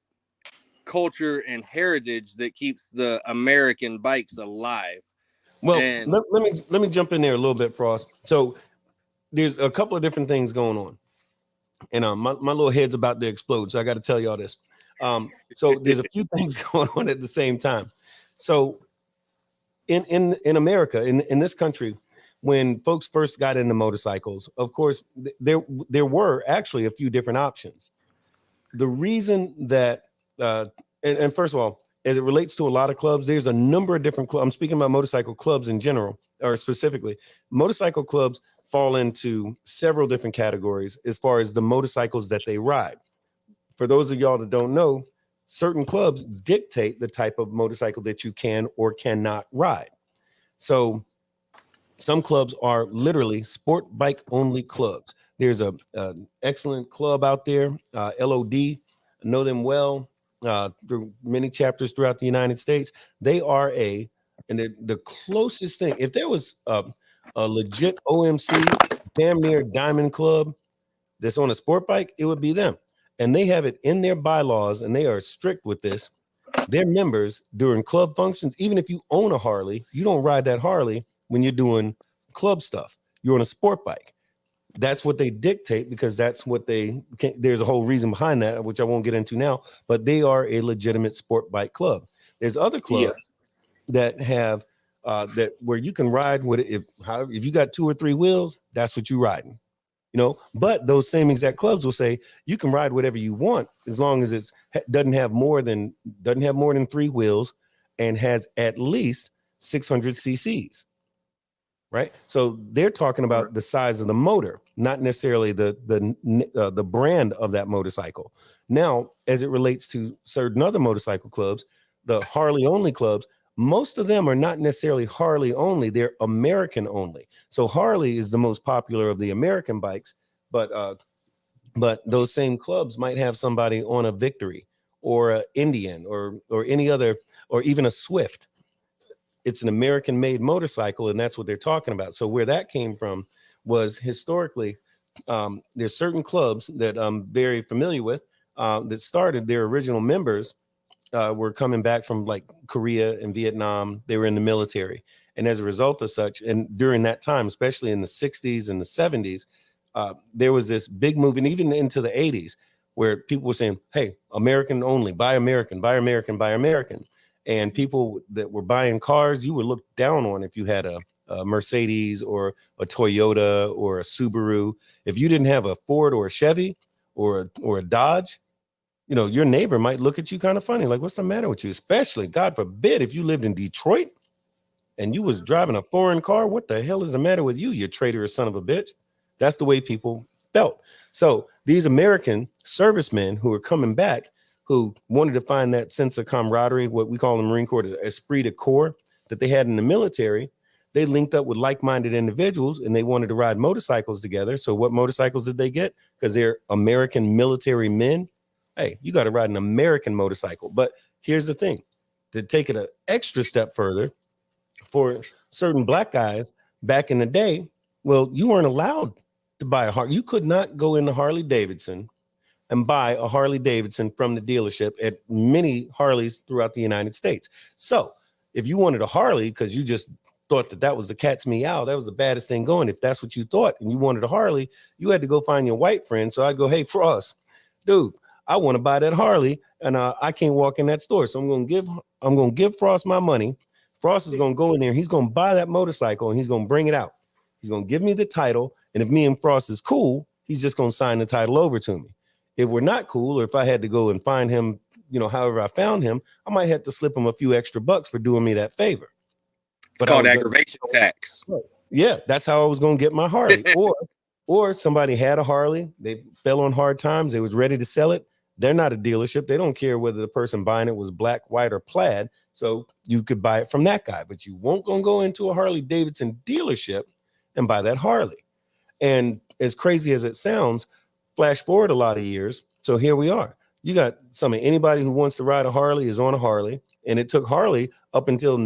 culture and heritage that keeps the American bikes alive. Well, let me jump in there a little bit, Frost. So there's a couple of different things going on, and my little head's about to explode. So I got to tell y'all this. So there's a few things going on at the same time. So in America, in this country, when folks first got into motorcycles, of course, there were actually a few different options. The reason that, and first of all, as it relates to a lot of clubs, there's a number of different clubs. I'm speaking about motorcycle clubs in general, or specifically. Motorcycle clubs fall into several different categories as far as the motorcycles that they ride. For those of y'all that don't know, certain clubs dictate the type of motorcycle that you can or cannot ride. So some clubs are literally sport bike only clubs. There's an excellent club out there, LOD. I know them well through many chapters throughout the United States. They are the closest thing. If there was a legit OMC, damn near diamond club, that's on a sport bike, it would be them. And they have it in their bylaws, and they are strict with this. Their members during club functions, even if you own a Harley, you don't ride that Harley when you're doing club stuff. You're on a sport bike. That's what they dictate, because that's what they can. There's a whole reason behind that, which I won't get into now, but they are a legitimate sport bike club. There's other clubs that have that where you can ride with it. If you got 2 or 3 wheels, that's what you're riding. You know, but those same exact clubs will say you can ride whatever you want as long as it's doesn't have more than 3 wheels and has at least 600 cc's. Right. So they're talking about the size of the motor, not necessarily the brand of that motorcycle. Now, as it relates to certain other motorcycle clubs, the Harley only clubs, most of them are not necessarily Harley only, they're American only. So Harley is the most popular of the American bikes, but those same clubs might have somebody on a Victory or an Indian or any other, or even a Swift. It's an American made motorcycle, and that's what they're talking about. So where that came from was historically, there's certain clubs that I'm very familiar with that started, their original members were coming back from like Korea and Vietnam. They were in the military. And as a result of such, and during that time, especially in the 60s and the 70s, there was this big move, and even into the 80s, where people were saying, hey, American only, buy American, buy American, buy American. And people that were buying cars, you were looked down on if you had a Mercedes or a Toyota or a Subaru. If you didn't have a Ford or a Chevy or a Dodge, you know, your neighbor might look at you kind of funny, like, what's the matter with you? Especially, God forbid, if you lived in Detroit and you was driving a foreign car, what the hell is the matter with you, you traitorous son of a bitch? That's the way people felt. So these American servicemen who are coming back, who wanted to find that sense of camaraderie, what we call in the Marine Corps, the esprit de corps that they had in the military, they linked up with like-minded individuals and they wanted to ride motorcycles together. So what motorcycles did they get? Because they're American military men. Hey, you got to ride an American motorcycle. But here's the thing, to take it an extra step further, for certain black guys back in the day, well, you weren't allowed to buy a Harley. You could not go into Harley Davidson and buy a Harley Davidson from the dealership at many Harleys throughout the United States. So if you wanted a Harley because you just thought that was the cat's meow, that was the baddest thing going, if that's what you thought, and you wanted a Harley, you had to go find your white friend. So I'd go, hey, Frost, dude, I want to buy that Harley, and I can't walk in that store. So I'm going to give Frost my money. Frost is going to go in there. He's going to buy that motorcycle, and he's going to bring it out. He's going to give me the title. And if me and Frost is cool, he's just going to sign the title over to me. If we're not cool, or if I had to go and find him, you know, however I found him, I might have to slip him a few extra bucks for doing me that favor. It's called aggravation tax. Yeah, that's how I was going to get my Harley. Or somebody had a Harley, they fell on hard times, they was ready to sell it. They're not a dealership. They don't care whether the person buying it was black, white, or plaid. So you could buy it from that guy, but you won't gonna go into a Harley Davidson dealership and buy that Harley. And as crazy as it sounds, flash forward a lot of years. So here we are. You got anybody who wants to ride a Harley is on a Harley. And it took Harley up until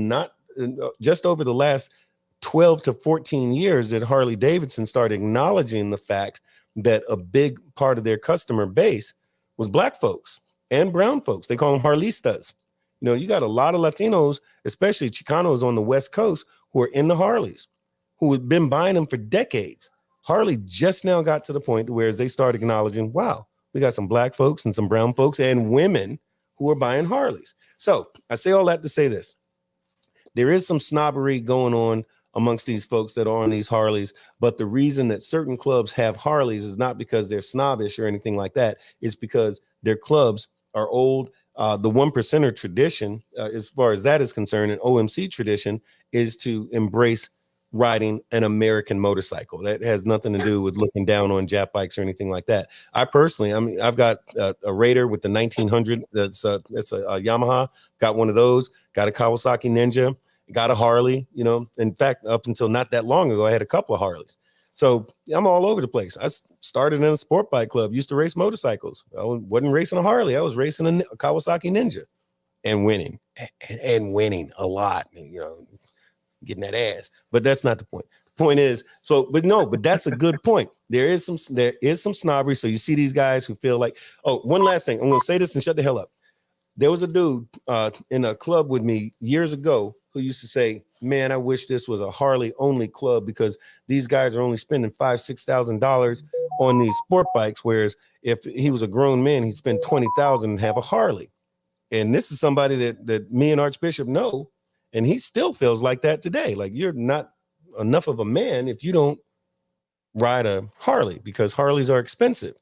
just over the last 12 to 14 years that Harley Davidson started acknowledging the fact that a big part of their customer base was black folks and brown folks. They call them Harleystas. You know, you got a lot of Latinos, especially Chicanos on the West Coast, who are in the Harleys, who had been buying them for decades. Harley just now got to the point where they started acknowledging, wow, we got some black folks and some brown folks and women who are buying Harleys. So I say all that to say this. There is some snobbery going on amongst these folks that are on these Harleys, but the reason that certain clubs have Harleys is not because they're snobbish or anything like that. It's because their clubs are old. The 1%er tradition, as far as that is concerned, and OMC tradition, is to embrace riding an American motorcycle. That has nothing to do with looking down on Jap bikes or anything like that. I personally, I've got a Raider with the 1900. That's a Yamaha. Got one of those. Got a Kawasaki Ninja. Got a Harley. You know, in fact, up until not that long ago, I had a couple of Harleys. So I'm all over the place. I started in a sport bike club. Used to race motorcycles. I wasn't racing a Harley. I was racing a Kawasaki Ninja, and winning, and winning a lot. You know, getting that ass. But that's not the point. The point is, but that's a good point. There is some snobbery. So you see these guys who feel like, oh, one last thing. I'm going to say this and shut the hell up. There was a dude in a club with me years ago who used to say, man, I wish this was a Harley only club because these guys are only spending $5,000-$6,000 on these sport bikes. Whereas if he was a grown man, he'd spend $20,000 and have a Harley. And this is somebody that me and Archbishop know, and he still feels like that today. Like, you're not enough of a man if you don't ride a Harley, because Harleys are expensive.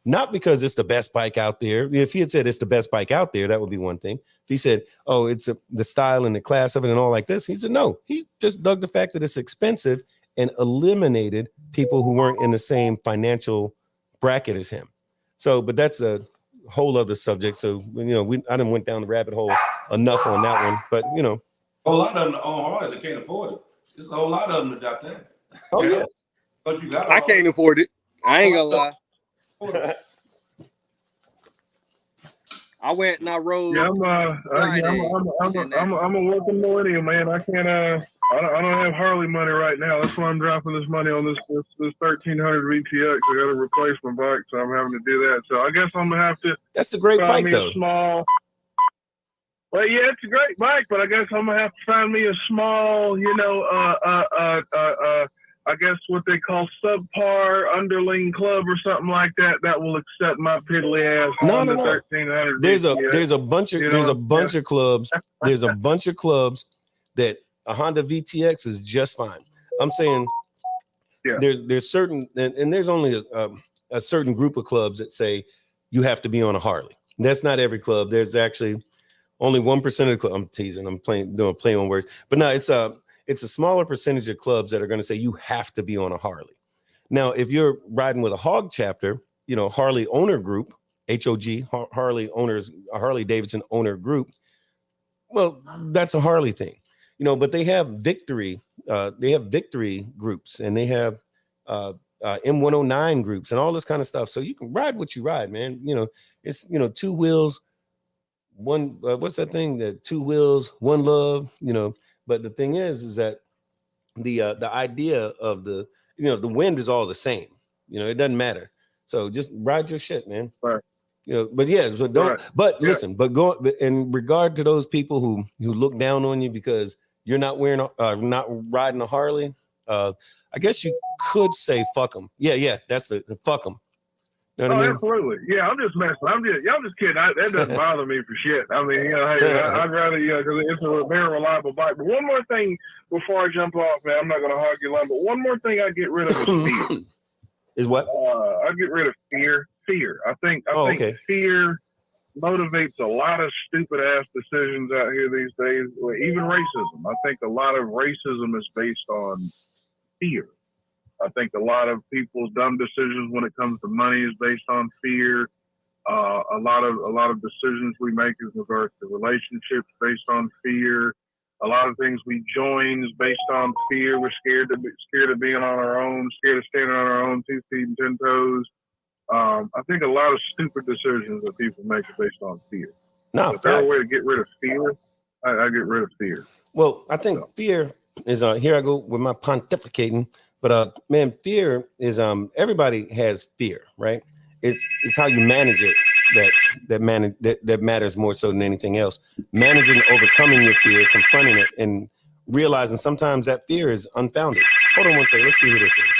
Not because it's the best bike out there. If he had said it's the best bike out there, that would be one thing. If he said, oh, it's the style and the class of it and all like this, he said no. He just dug the fact that it's expensive and eliminated people who weren't in the same financial bracket as him. So, but that's a whole other subject. So, I done went down the rabbit hole enough on that one. But, a whole lot of them on Harleys that can't afford it. There's a whole lot of them that got that. Oh, yeah. But you got I can't afford it. I ain't gonna lie. I went and I rode. Yeah, I'm a working millennial, man. I can't. I don't have Harley money right now. That's why I'm dropping this money on this 1300 VTX. I got a replacement bike, so I'm having to do that. So I guess I'm gonna have to. That's the great bike, though. Well, yeah, it's a great bike, but I guess I'm gonna have to find me a small, I guess what they call subpar underling club or something like that will accept my piddly ass on the 1300. There's a bunch of clubs. There's a bunch of clubs that a Honda VTX is just fine. I'm saying there's certain, and there's only a certain group of clubs that say you have to be on a Harley. That's not every club. There's actually only 1% of the club. I'm teasing. I'm doing play on words, but no, it's a smaller percentage of clubs that are going to say you have to be on a Harley. Now, if you're riding with a hog chapter, Harley owner group, HOG, Harley owners, a Harley Davidson owner group, well, that's a Harley thing, but they have victory groups, and they have M109 groups and all this kind of stuff. So you can ride what you ride, man. It's, two wheels, one, what's that thing that 2 wheels, 1 love, But the thing is that the idea of the wind is all the same. It doesn't matter. So just ride your shit, man. Right. But yeah, so don't. Right. But yeah. Listen, but in regard to those people who look down on you because you're not not riding a Harley, I guess you could say fuck them. Yeah, that's the fuck them. You know what I mean? Absolutely. Yeah, I'm just messing. Y'all just kidding. That doesn't bother me for shit. I mean, hey, I'd rather, because it's a very reliable bike. But one more thing before I jump off, man, I'm not going to hog your line, but one more thing I get rid of is fear. Is what? I get rid of fear. I think fear motivates a lot of stupid ass decisions out here these days. Even racism. I think a lot of racism is based on fear. I think a lot of people's dumb decisions when it comes to money is based on fear. A lot of decisions we make in regards to relationships based on fear. A lot of things we join is based on fear. We're scared of being on our own, scared of standing on our own 2 feet and 10 toes. I think a lot of stupid decisions that people make are based on fear. No, if there's a way to get rid of fear, I get rid of fear. Well, I think fear is here I go with my pontificating. But man, fear is everybody has fear, right? It's how you manage it that matters more so than anything else. Managing, overcoming your fear, confronting it, and realizing sometimes that fear is unfounded. Hold on one second. Let's see who this is.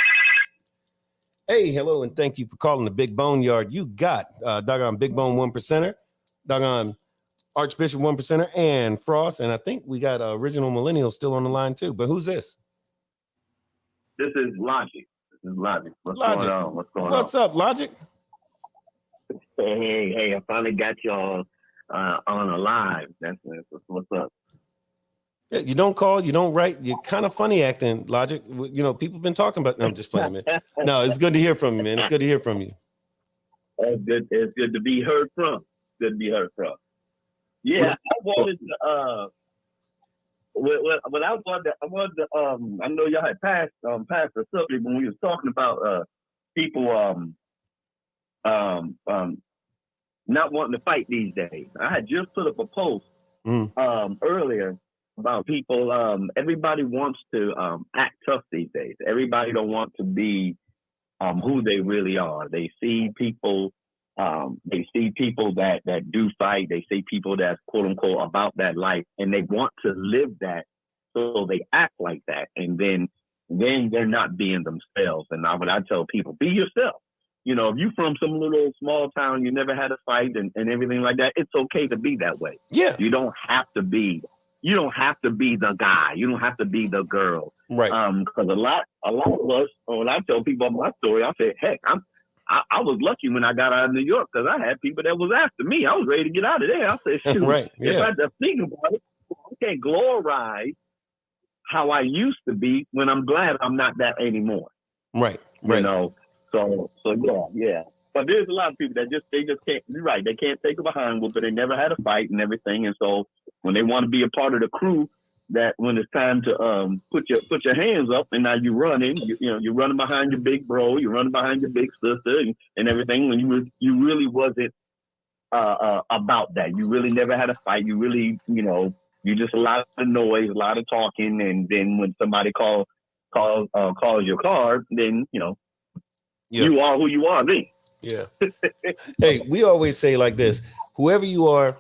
Hey, hello, and thank you for calling the Big Bone Yard. You got doggone Big Bone 1%er, doggone Archbishop 1%er, and Frost, and I think we got Original Millennial still on the line too. But who's this? This is Logic. What's going on? What's up, Logic? Hey, I finally got y'all on a live. That's what's up. Yeah, you don't call, you don't write. You're kind of funny acting, Logic. People been talking about. No, I'm just playing, man. No, it's good to hear from you, man. It's good to hear from you. It's good to be heard from. Yeah, I wanted to. What I wanted to, I know y'all had passed the subject when we was talking about people not wanting to fight these days. I had just put up a post earlier about people. Everybody wants to act tough these days. Everybody don't want to be who they really are. They see people. They see people that do fight. They see people that's quote unquote about that life, and they want to live that, so they act like that, and then they're not being themselves. And now, when I tell people, be yourself. You know, if you from some little small town, you never had a fight and everything like that, it's okay to be that way. Yeah. You don't have to be the guy. You don't have to be the girl. Right. Because a lot of us, when I tell people my story, I say, heck, I was lucky when I got out of New York, because I had people that was after me. I was ready to get out of there. I said, shoot, Right. if Yeah. I just think about it, I can't glorize how I used to be when I'm glad I'm not that anymore. Right. You know, so yeah. But there's a lot of people that they just can't. You're right. They can't take a behind whoop, but they never had a fight and everything. And so when they want to be a part of the crew, that when it's time to put your hands up, and now you're running, you're running behind your big bro, you're running behind your big sister and everything. When you really wasn't about that. You really never had a fight. You really, you just a lot of noise, a lot of talking, and then when somebody calls your card, then you are who you are then. Yeah. Hey, we always say like this: whoever you are,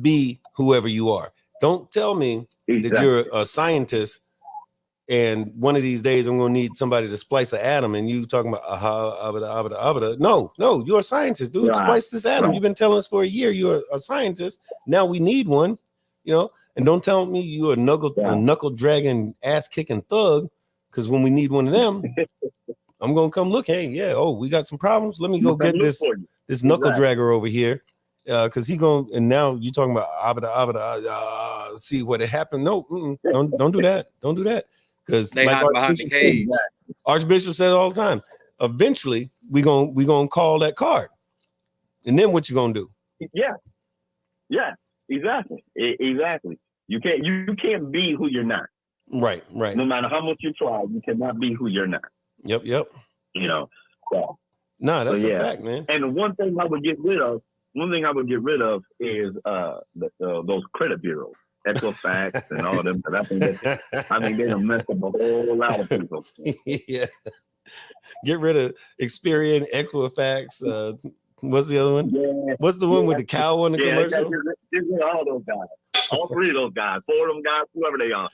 be whoever you are. Don't tell me that you're a scientist and one of these days I'm going to need somebody to splice an atom and you talking about No, you're a scientist, dude. Right. Splice this atom. Right. You've been telling us for a year you're a scientist. Now we need one, and don't tell me you're a knuckle dragging, ass kicking thug, because when we need one of them, I'm going to come look. Hey, yeah. Oh, we got some problems. Let me go get this knuckle dragger over here. Because he going, and now you talking about see what had happened. No, don't do that. Don't do that. Because they hide behind the cage. Archbishop says all the time, eventually we gonna call that card. And then what you gonna do? Yeah, exactly. You can't be who you're not. Right. No matter how much you try, you cannot be who you're not. Yep. So, no, that's a fact, man. And the one thing I would get rid of is those credit bureaus, Equifax, and all them. I think they done messed up a whole lot of people. Yeah. Get rid of Experian, Equifax. What's the other one? Yeah. What's the one with the cow on the commercial? Get rid of all those guys. All three of those guys. Four of them guys, whoever they are.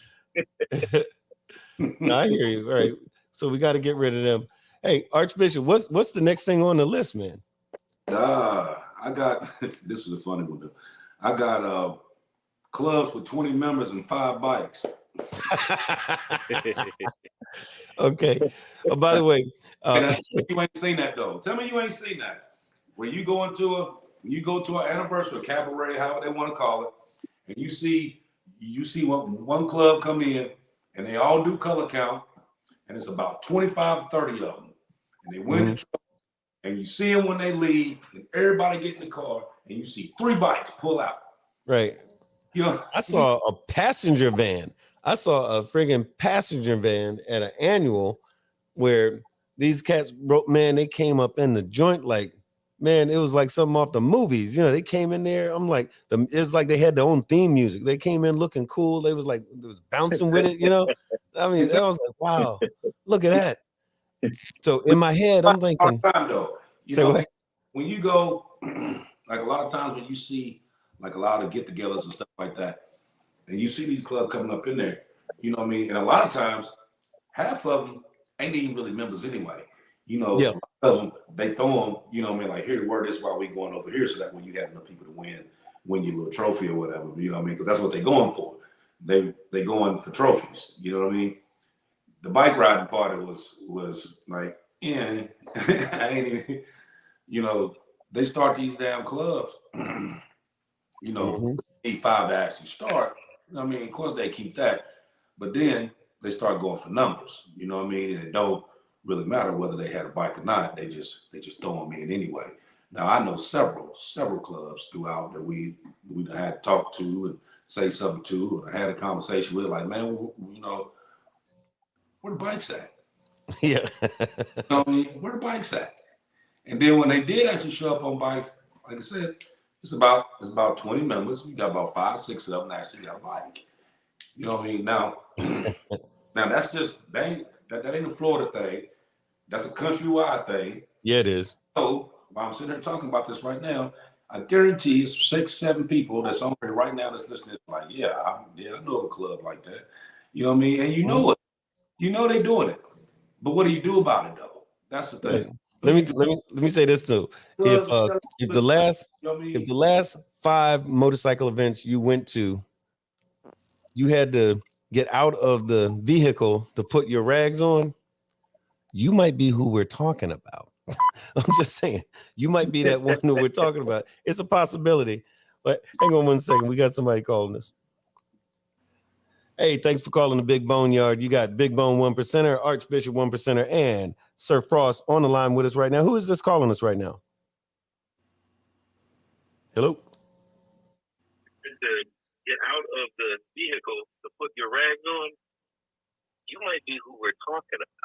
No, I hear you. All right. So we got to get rid of them. Hey, Archbishop, what's the next thing on the list, man? I got, this is a funny one though. I got clubs with 20 members and 5 bikes. Okay. By the way, you ain't seen that though. Tell me you ain't seen that. Where you go to an anniversary, cabaret, however they want to call it, and you see one club come in and they all do color count, and it's about 25, 30 of them, and they win the truck. And you see them when they leave, and everybody get in the car, and you see 3 bikes pull out. Right. I saw a passenger van. I saw a friggin' passenger van at an annual where these cats they came up in the joint like, man, it was like something off the movies. They came in there. I'm like, it's like they had their own theme music. They came in looking cool. They was like, it was bouncing with it, I mean, I was like, wow, look at that. So in my head, I'm thinking, when you go, like a lot of times when you see like a lot of get-togethers and stuff like that, and you see these clubs coming up in there, you know what I mean? And a lot of times, half of them ain't even really members anyway. A lot of them, they throw them, you know what I mean? Like, here, word is why we going over here, so that when you have enough people to win your little trophy or whatever, you know what I mean? Because that's what they're going for. They going for trophies, you know what I mean? The bike riding party was like, yeah, I ain't even, they start these damn clubs, need 5 to actually start. I mean, of course they keep that, but then they start going for numbers, you know what I mean? And it don't really matter whether they had a bike or not. They just throw them in anyway. Now I know several clubs throughout that we had to talk to and say something to, or had a conversation with, like, man, where the bikes at? Yeah. Where the bikes at? And then when they did actually show up on bikes, like I said, it's about 20 members. You got about 5, 6 of them actually got a bike. You know what I mean? Now, that's just that ain't a Florida thing. That's a countrywide thing. Yeah, it is. So while I'm sitting here talking about this right now, I guarantee it's 6, 7 people that's on here right now that's listening. Like, I know of a club like that. You know what I mean? And you know it. You know they doing it. But what do you do about it though? That's the thing. Right. Let me say this too. If the last 5 motorcycle events you went to, you had to get out of the vehicle to put your rags on, you might be who we're talking about. I'm just saying, you might be that one who we're talking about. It's a possibility. But hang on one second. We got somebody calling us. Hey, thanks for calling the Big Bone Yard. You got Big Bone 1%er, Archbishop 1%er, and Sir Frost on the line with us right now. Who is this calling us right now? Hello? To get out of the vehicle to put your rags on, you might be who we're talking about.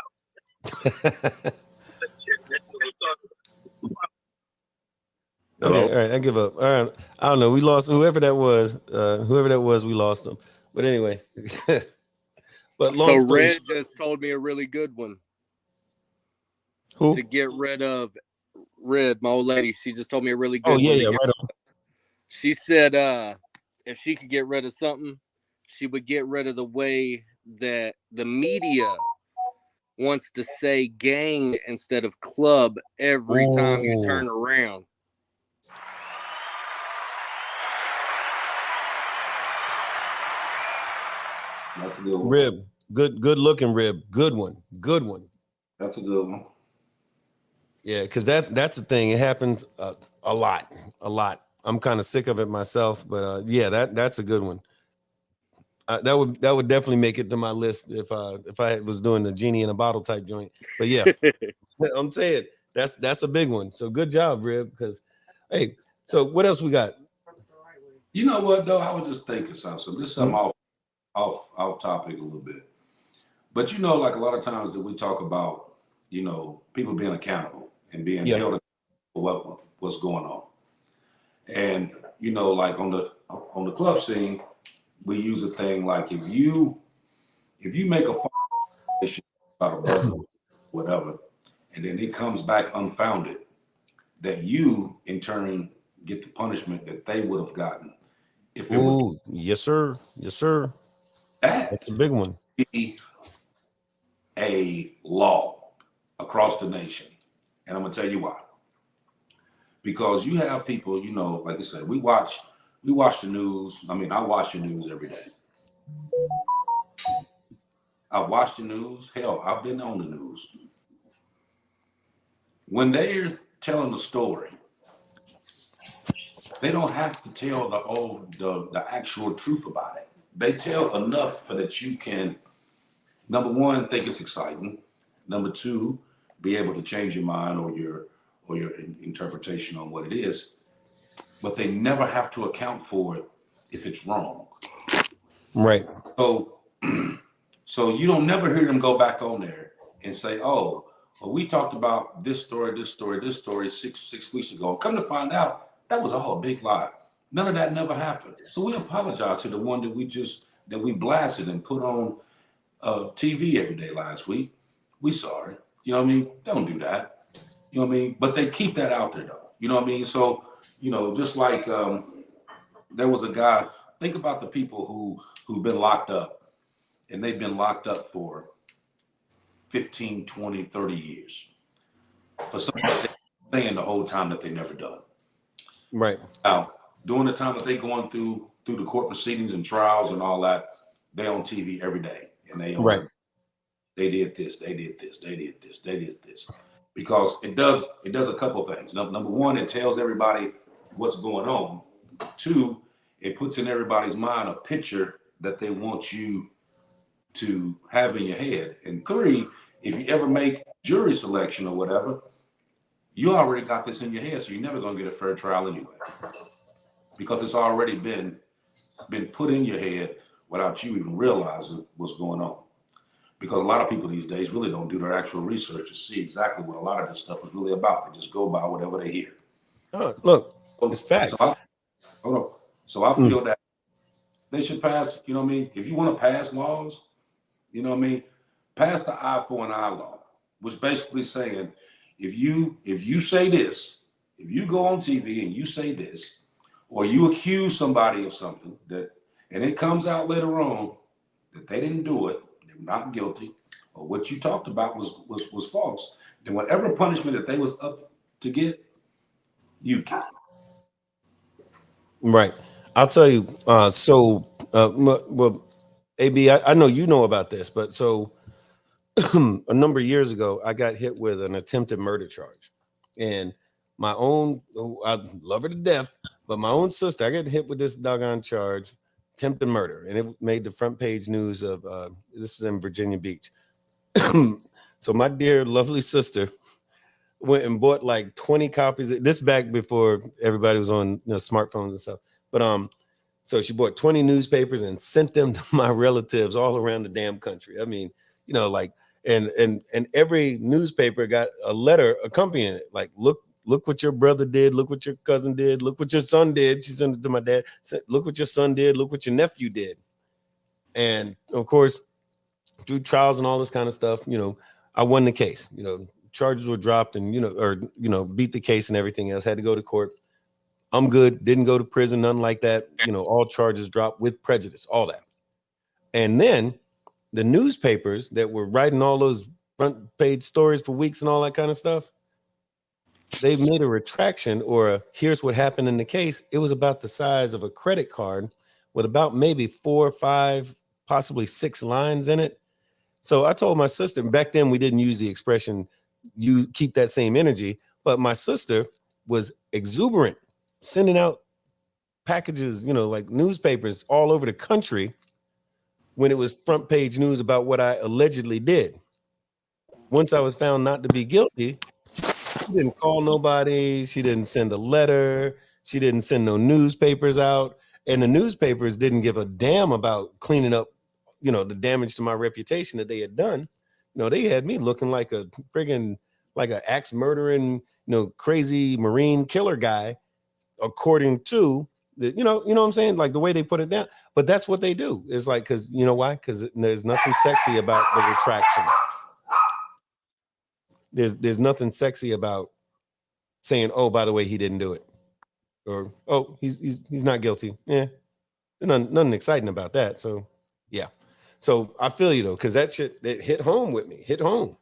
Okay, all right, I give up. All right, I don't know. We lost whoever that was. We lost them. But anyway, but long So story Red just told me a really good one. Who? To get rid of Red, my old lady. She just told me a really good one. Oh yeah, right on. She said if she could get rid of something, she would get rid of the way that the media wants to say gang instead of club every time you turn around. That's a good one. Rib. Good looking Rib. Good one. That's a good one. Yeah, because that's the thing. It happens a lot. I'm kind of sick of it myself, but yeah, that's a good one. That would definitely make it to my list if I was doing the genie in a bottle type joint. But yeah, I'm saying that's a big one. So good job, Rib. Because hey, so what else we got? You know what though? I was just thinking something. This is something off topic a little bit. But you know, like a lot of times that we talk about, you know, people being accountable and being held accountable for what's going on. And you know, like on the club scene, we use a thing like if you make a issue about a brotherhood, whatever, and then it comes back unfounded, that you in turn get the punishment that they would have gotten if it was. Yes, sir. That's a big one. Be a law across the nation, and I'm gonna tell you why. Because you have people, you know, like I said, we watch the news. I mean, I watch the news every day. I watch the news. Hell, I've been on the news. When they're telling the story, they don't have to tell the actual truth about it. They tell enough so that you can, number one, think it's exciting. Number two, be able to change your mind or your interpretation on what it is. But they never have to account for it if it's wrong. Right. So you don't never hear them go back on there and say, oh, well, we talked about this story six weeks ago. Come to find out, that was all a big lie. None of that never happened. So we apologize to the one that we blasted and put on TV every day last week. We sorry. You know what I mean? Don't do that. You know what I mean? But they keep that out there though. You know what I mean? So, you know, just like there was a guy, think about the people who've been locked up, and they've been locked up for 15, 20, 30 years for something that they're saying the whole time that they never done. Right. Now, during the time that they going through the court proceedings and trials and all that, they on TV every day, and they did this, they did this, they did this, they did this, because it does a couple of things. Number one, it tells everybody what's going on. Two, it puts in everybody's mind a picture that they want you to have in your head. And three, if you ever make jury selection or whatever, you already got this in your head, so you're never going to get a fair trial anyway, because it's already been put in your head without you even realizing what's going on. Because a lot of people these days really don't do their actual research to see exactly what a lot of this stuff is really about. They just go by whatever they hear. Oh, look, it's facts. So I feel that they should pass, you know what I mean? If you want to pass laws, you know what I mean? Pass the eye for an eye law, which basically saying if you say this, if you go on TV and you say this, or you accuse somebody of something that, and it comes out later on that they didn't do it, they're not guilty, or what you talked about was false, then whatever punishment that they was up to get, you get. Right. I'll tell you. Well, AB, I know you know about this, but so a number of years ago, I got hit with an attempted murder charge, and my own, I love her to death, but my own sister, I got hit with this doggone charge, attempted murder, and it made the front page news of this was in Virginia Beach. So my dear, lovely sister went and bought like 20 copies. This back before everybody was on smartphones and stuff. But so she bought 20 newspapers and sent them to my relatives all around the damn country. I mean, like, and every newspaper got a letter accompanying it. Like, look what your brother did. Look what your cousin did. Look what your son did. She sent it to my dad. Said, look what your son did. Look what your nephew did. And of course, through trials and all this kind of stuff, I won the case. Charges were dropped and, beat the case and everything else. Had to go to court. I'm good. Didn't go to prison, nothing like that. All charges dropped with prejudice, all that. And then the newspapers that were writing all those front page stories for weeks and all that kind of stuff, they've made a retraction or here's what happened in the case. It was about the size of a credit card with about maybe 4 or 5, possibly 6 lines in it. So I told my sister, back then we didn't use the expression, you keep that same energy, but my sister was exuberant, sending out packages, like newspapers all over the country when it was front page news about what I allegedly did. Once I was found not to be guilty, she didn't call nobody. She didn't send a letter. She didn't send no newspapers out. And the newspapers didn't give a damn about cleaning up, the damage to my reputation that they had done. They had me looking like a friggin' like an axe murdering, crazy Marine killer guy, according to the, you know what I'm saying? Like the way they put it down. But that's what they do. It's like, because you know why? Because there's nothing sexy about the retraction. There's nothing sexy about saying, oh, by the way, he didn't do it. Or, oh, he's not guilty. Yeah. Nothing exciting about that. So yeah. So I feel you though, because that shit that hit home with me. Hit home.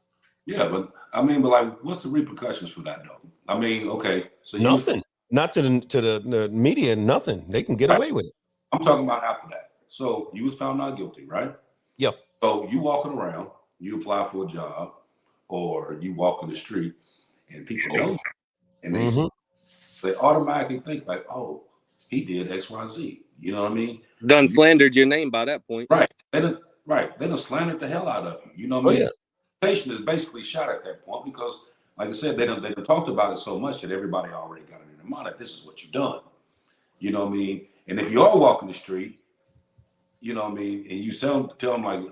Yeah, but like, what's the repercussions for that though? I mean, okay, so nothing. Not to the media, nothing. They can get away with it. I'm talking about after that. So you was found not guilty, right? Yep. So you walking around, you apply for a job, or you walk in the street, and people know you, and they automatically think like, oh, he did X, Y, Z. You know what I mean? Done slandered your name by that point. Right. They done slandered the hell out of you. You know what I mean? Reputation is basically shot at that point because, like I said, they done talked about it so much that everybody already got it in their mind that this is what you've done. You know what I mean? And if you are walking the street, you know what I mean, and you tell them like,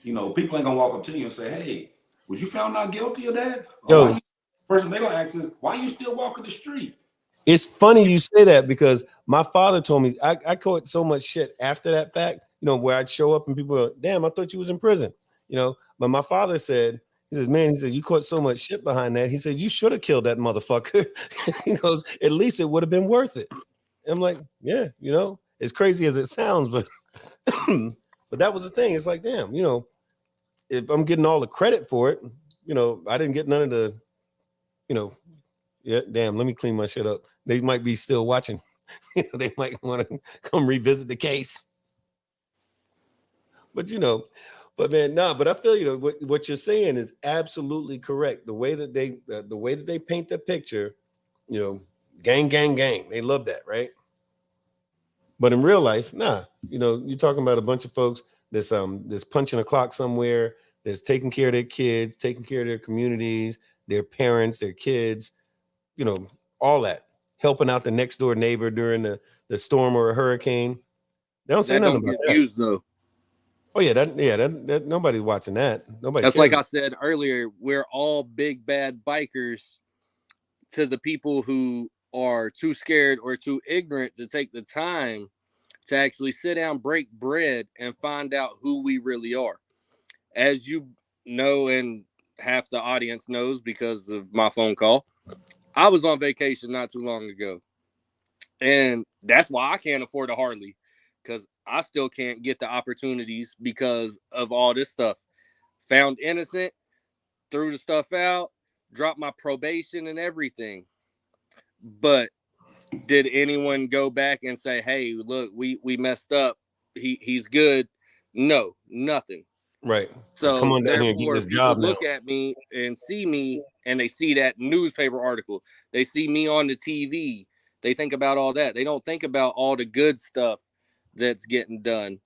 people ain't gonna walk up to you and say, hey, was you found not guilty of that? Yo, person they're gonna ask is, why are you still walking the street? It's funny you say that because my father told me I caught so much shit after that fact, where I'd show up and people were, damn, I thought you was in prison, But my father said, he says, man, you caught so much shit behind that. He said, you should have killed that motherfucker. He goes, at least it would have been worth it. And I'm like, yeah, as crazy as it sounds, but but that was the thing. It's like, damn, if I'm getting all the credit for it, I didn't get none of the, yeah, damn, let me clean my shit up. They might be still watching. They might want to come revisit the case. But but man, but I feel what you're saying is absolutely correct. The way that they paint the picture, gang, gang, gang. They love that, right? But in real life, nah. You're talking about a bunch of folks that's punching a clock somewhere, that's taking care of their kids, taking care of their communities, their parents, their kids, all that, helping out the next door neighbor during the storm or a hurricane. They don't say nothing about that. Views, though. Oh yeah, that nobody's watching that. That's like I said earlier. We're all big bad bikers to the people who are too scared or too ignorant to take the time to actually sit down, break bread, and find out who we really are. As you know, and half the audience knows because of my phone call, I was on vacation not too long ago. And that's why I can't afford a Harley, because I still can't get the opportunities because of all this stuff. Found innocent, threw the stuff out, dropped my probation and everything. But did anyone go back and say, hey, look, we messed up, he's good? No, nothing. Right. Come So on down here and get therefore this people job now. look at me and see me, and they see that newspaper article, they see me on the TV, they think about all that. They don't think about all the good stuff that's getting done.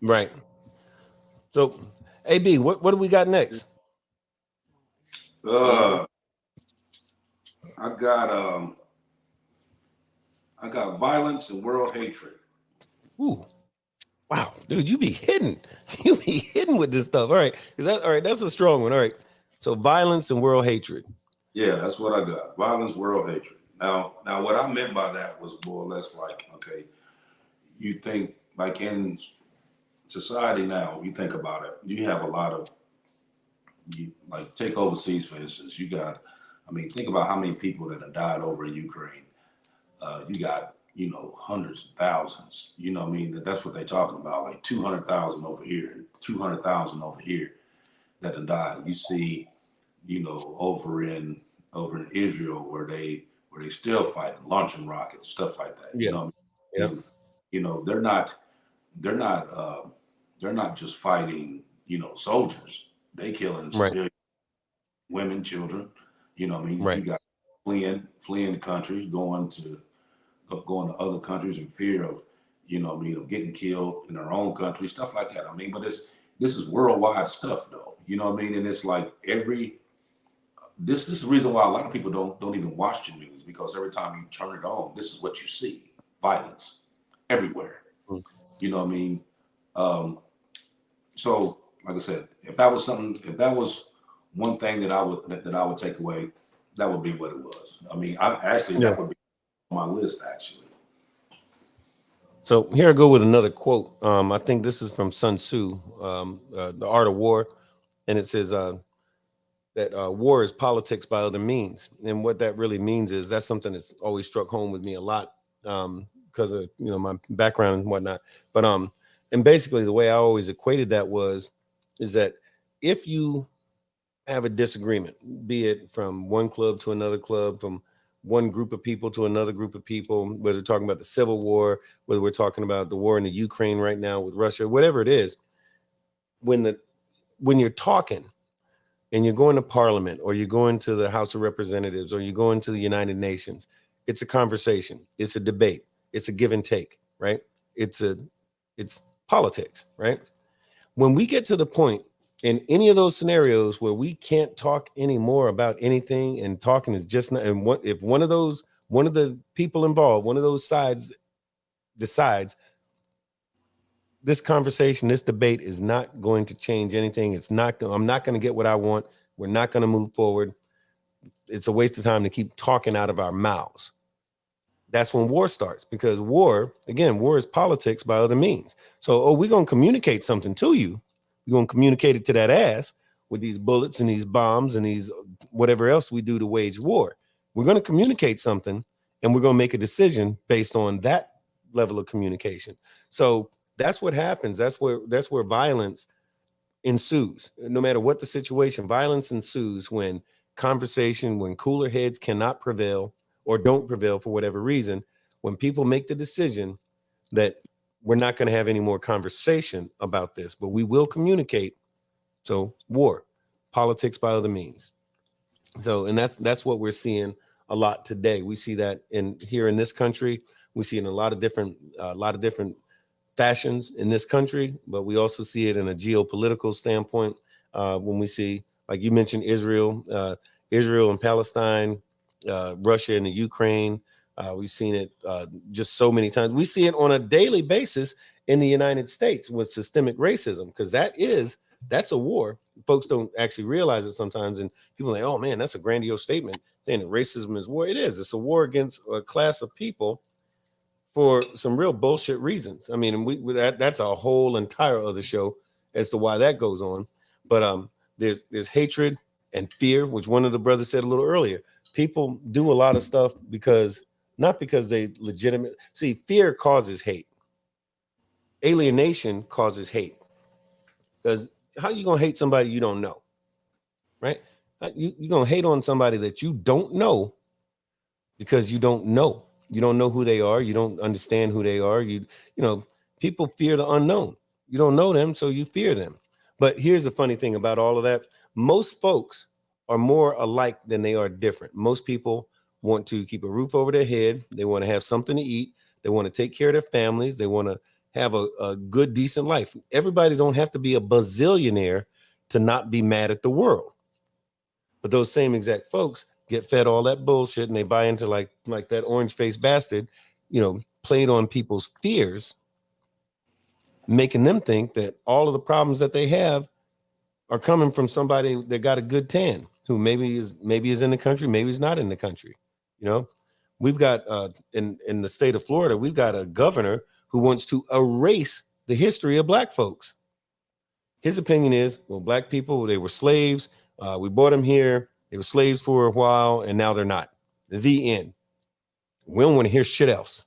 Right. So, AB, what do we got next? I got violence and world hatred. Ooh. Wow, dude, you be hidden. You be hidden with this stuff. All right. Is that all right? That's a strong one. All right. So violence and world hatred. Yeah, that's what I got. Violence, world hatred. Now what I meant by that was more or less like, okay, you think like in society now, you think about it, you have a lot of, like take overseas, for instance, you got, I mean, think about how many people that have died over in Ukraine. You got, hundreds of thousands, I mean, that's what they're talking about, like 200,000 over here, 200,000 over here that have died. You see, over in Israel where they still fighting, launching rockets, stuff like that. Yeah. Yeah. They're not just fighting, soldiers. They killing civilian women, children. I mean, Right. you got fleeing the country, going to other countries in fear of, of getting killed in their own country, stuff like that. I mean, but this is worldwide stuff, though. You know what I mean? And it's like this is the reason why a lot of people don't even watch the news, because every time you turn it on, this is what you see: violence everywhere. You know what I mean? So, like I said, if that was one thing that I would take away, that would be what it was. I mean, that would be on my list, actually. So here I go with another quote. I think this is from Sun Tzu, The Art of War, and it says that war is politics by other means. And what that really means is that's something that's always struck home with me a lot because of my background and whatnot. But and basically the way I always equated that is that if you have a disagreement, be it from one club to another club, from one group of people to another group of people, whether we're talking about the Civil War, whether we're talking about the war in the Ukraine right now with Russia, whatever it is, when you're talking and you're going to Parliament, or you're going to the House of Representatives, or you're going to the United Nations, it's a conversation, it's a debate, it's a give and take, right? It's politics, right? When we get to the point in any of those scenarios where we can't talk anymore about anything, and talking is just not, and if one of the people involved, one of those sides decides this conversation, this debate is not going to change anything, I'm not going to get what I want, we're not going to move forward, it's a waste of time to keep talking out of our mouths. That's when war starts, because war is politics by other means. So, we're going to communicate something to you. We're going to communicate it to that ass with these bullets and these bombs and these whatever else we do to wage war. We're going to communicate something, and we're going to make a decision based on that level of communication. So that's what happens. That's where violence ensues. No matter what the situation, violence ensues when cooler heads cannot prevail or don't prevail for whatever reason, when people make the decision that we're not going to have any more conversation about this, but we will communicate. So war, politics by other means. So, and that's what we're seeing a lot today. We see that here in this country. We see it in a lot of different fashions in this country, but we also see it in a geopolitical standpoint. When we see, like you mentioned, Israel and Palestine, Russia and the Ukraine. We've seen it just so many times. We see it on a daily basis in the United States with systemic racism, because that's a war. Folks don't actually realize it sometimes, and people are like, oh man, that's a grandiose statement saying that racism is war. It is. It's a war against a class of people for some real bullshit reasons. I mean, and that's a whole entire other show as to why that goes on. But there's hatred and fear, which one of the brothers said a little earlier. People do a lot of stuff not because they legitimate. See, fear causes hate. Alienation causes hate. Because how you gonna hate somebody you don't know, right? You're gonna hate on somebody that you don't know because you don't know. You don't know who they are. You don't understand who they are. You know, people fear the unknown. You don't know them, so you fear them. But here's the funny thing about all of that. Most folks are more alike than they are different. Most people want to keep a roof over their head. They want to have something to eat. They want to take care of their families. They want to have a good, decent life. Everybody don't have to be a bazillionaire to not be mad at the world. But those same exact folks get fed all that bullshit and they buy into like that orange-faced bastard, played on people's fears, making them think that all of the problems that they have are coming from somebody that got a good tan, who maybe is in the country, maybe is not in the country. We've got in the state of Florida, we've got a governor who wants to erase the history of black folks. His opinion is, well, black people, they were slaves. We brought them here. They were slaves for a while, and now they're not. The end. We don't want to hear shit else.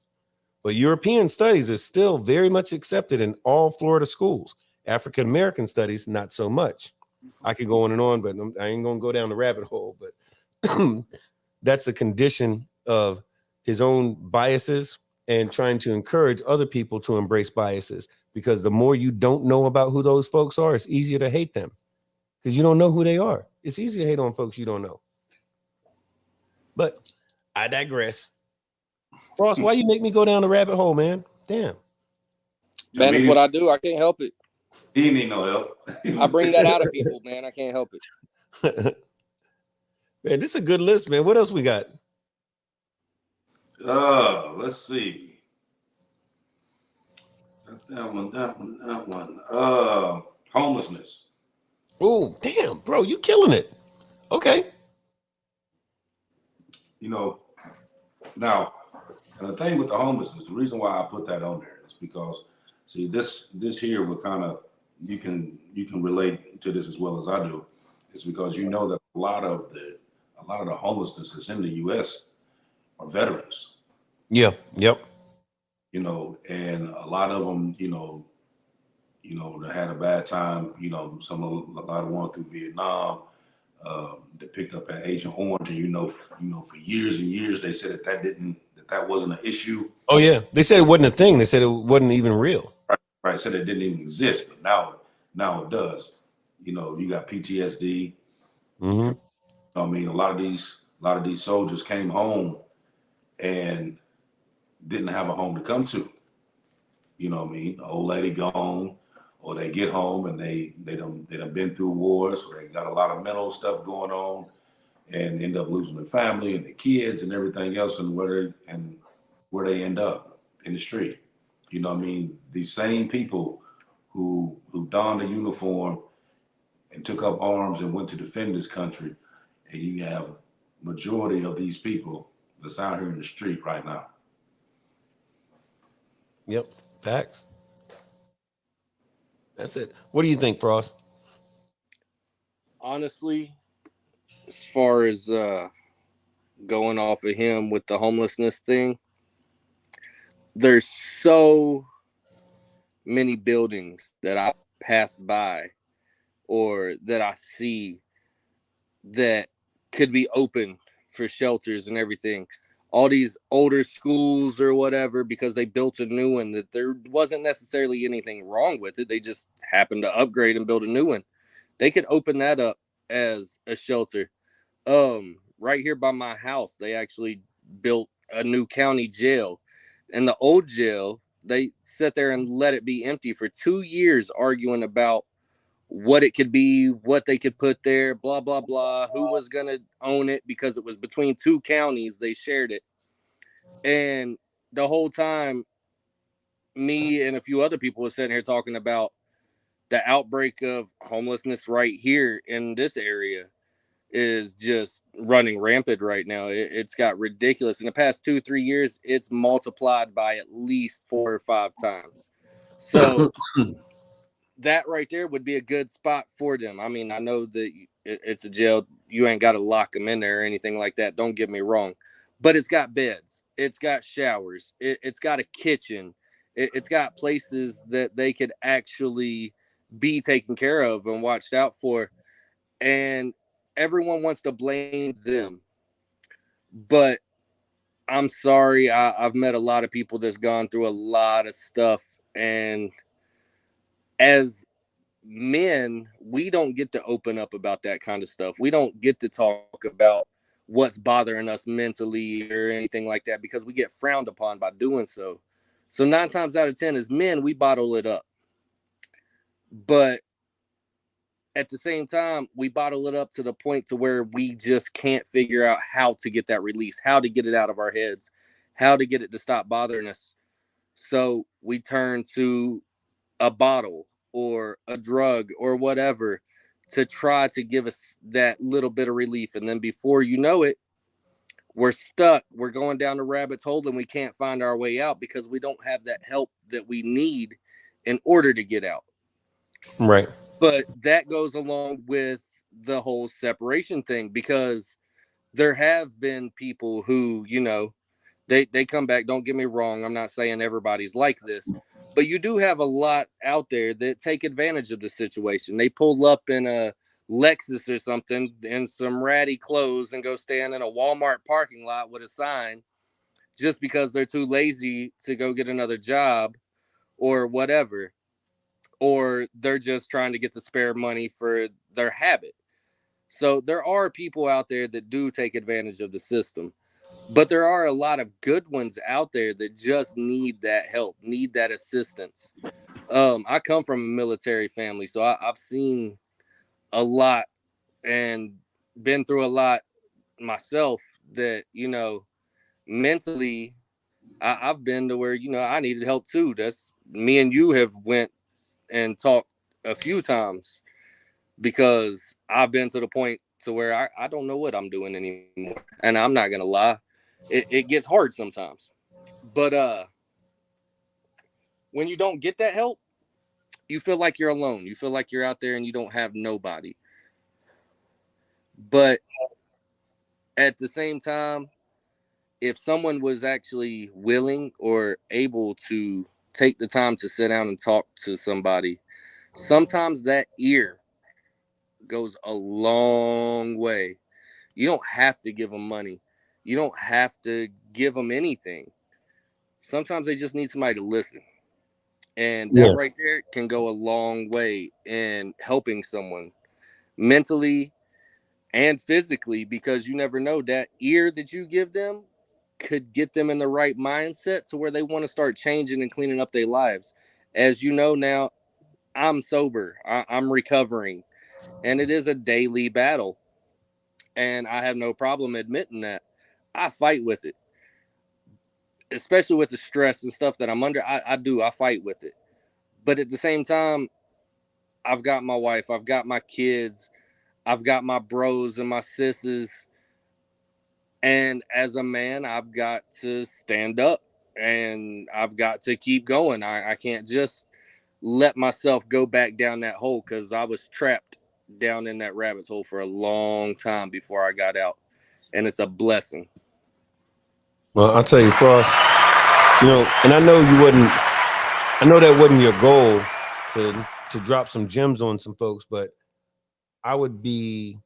But European studies is still very much accepted in all Florida schools. African American studies, not so much. I could go on and on, but I ain't going to go down the rabbit hole. But that's a condition of his own biases and trying to encourage other people to embrace biases, because the more you don't know about who those folks are, it's easier to hate them because you don't know who they are. It's easy to hate on folks you don't know. But I digress. Frost, why you make me go down the rabbit hole, man? Damn. Man, it's what I do. I can't help it. He need no help. I bring that out of people, man. I can't help it. Man, this is a good list, man. What else we got? Let's see. That one. Homelessness. Oh, damn, bro, you killing it. Okay. Now, and the thing with the homelessness, the reason why I put that on there is because, see, this here would kind of, you can relate to this as well as I do. It's because that a lot of the homelessness that's in the U.S. are veterans. Yeah. Yep. And a lot of them, they had a bad time. A lot of one through Vietnam. They picked up at Agent Orange, and for years and years they said that wasn't an issue. Oh yeah, they said it wasn't a thing. They said it wasn't even real. Right. Said it didn't even exist, but now it does. You got PTSD. Mm-hmm. I mean, a lot of these soldiers came home and didn't have a home to come to. You know what I mean? The old lady gone, or they get home and they done been through wars, or they got a lot of mental stuff going on, and end up losing their family and their kids and everything else, and where they end up in the street. You know what I mean? These same people who donned a uniform and took up arms and went to defend this country, and you have majority of these people that's out here in the street right now. Yep, facts. That's it. What do you think, Frost? Honestly, as far as going off of him with the homelessness thing, there's so many buildings that I pass by or that I see that could be open for shelters and everything. All these older schools or whatever, because they built a new one that there wasn't necessarily anything wrong with it. They just happened to upgrade and build a new one. They could open that up as a shelter. Right here by my house, they actually built a new county jail. And the old jail, they sat there and let it be empty for 2 years, arguing about what it could be, what they could put there, blah, blah, blah, who was going to own it, because it was between 2 counties. They shared it. And the whole time, me and a few other people were sitting here talking about the outbreak of homelessness right here in this area. is just running rampant right now. It's got ridiculous. In the past 2-3 years, it's multiplied by at least 4 or 5 times. So that right there would be a good spot for them. I mean, I know that it's a jail. You ain't got to lock them in there or anything like that. Don't get me wrong. But it's got beds. It's got showers. It's got a kitchen. It's got places that they could actually be taken care of and watched out for. And everyone wants to blame them. But I'm sorry. I've met a lot of people that's gone through a lot of stuff. And as men, we don't get to open up about that kind of stuff. We don't get to talk about what's bothering us mentally or anything like that because we get frowned upon by doing so. So 9 times out of 10 as men, we bottle it up. But at the same time, we bottle it up to the point to where we just can't figure out how to get that release, how to get it out of our heads, how to get it to stop bothering us. So we turn to a bottle or a drug or whatever to try to give us that little bit of relief. And then before you know it, we're stuck. We're going down the rabbit's hole and we can't find our way out because we don't have that help that we need in order to get out. Right. But that goes along with the whole separation thing because there have been people who, you know, they come back. Don't get me wrong. I'm not saying everybody's like this, but you do have a lot out there that take advantage of the situation. They pull up in a Lexus or something in some ratty clothes and go stand in a Walmart parking lot with a sign just because they're too lazy to go get another job or whatever. Or they're just trying to get the spare money for their habit. So there are people out there that do take advantage of the system. But there are a lot of good ones out there that just need that help, need that assistance. I come from a military family, so I've seen a lot and been through a lot myself that, you know, mentally, I've been to where, you know, I needed help too. That's me and you have went and talked a few times because I've been to the point to where I don't know what I'm doing anymore. And I'm not going to lie. It gets hard sometimes. But when you don't get that help, you feel like you're alone. You feel like you're out there and you don't have nobody. But at the same time, if someone was actually willing or able to take the time to sit down and talk to somebody, sometimes that ear goes a long way. You don't have to give them money. You don't have to give them anything. Sometimes they just need somebody to listen. And that right there can go a long way in helping someone mentally and physically, because you never know, that ear that you give them could get them in the right mindset to where they want to start changing and cleaning up their lives. As you know now, I'm sober. I'm recovering. And it is a daily battle. And I have no problem admitting that. I fight with it. Especially with the stress and stuff that I'm under. I fight with it. But at the same time, I've got my wife, I've got my kids, I've got my bros and my sisters. And as a man, I've got to stand up and I've got to keep going. I can't just let myself go back down that hole because I was trapped down in that rabbit's hole for a long time before I got out. And it's a blessing. Well, I'll tell you, Frost, you know, and I know that wasn't your goal to drop some gems on some folks, but I would be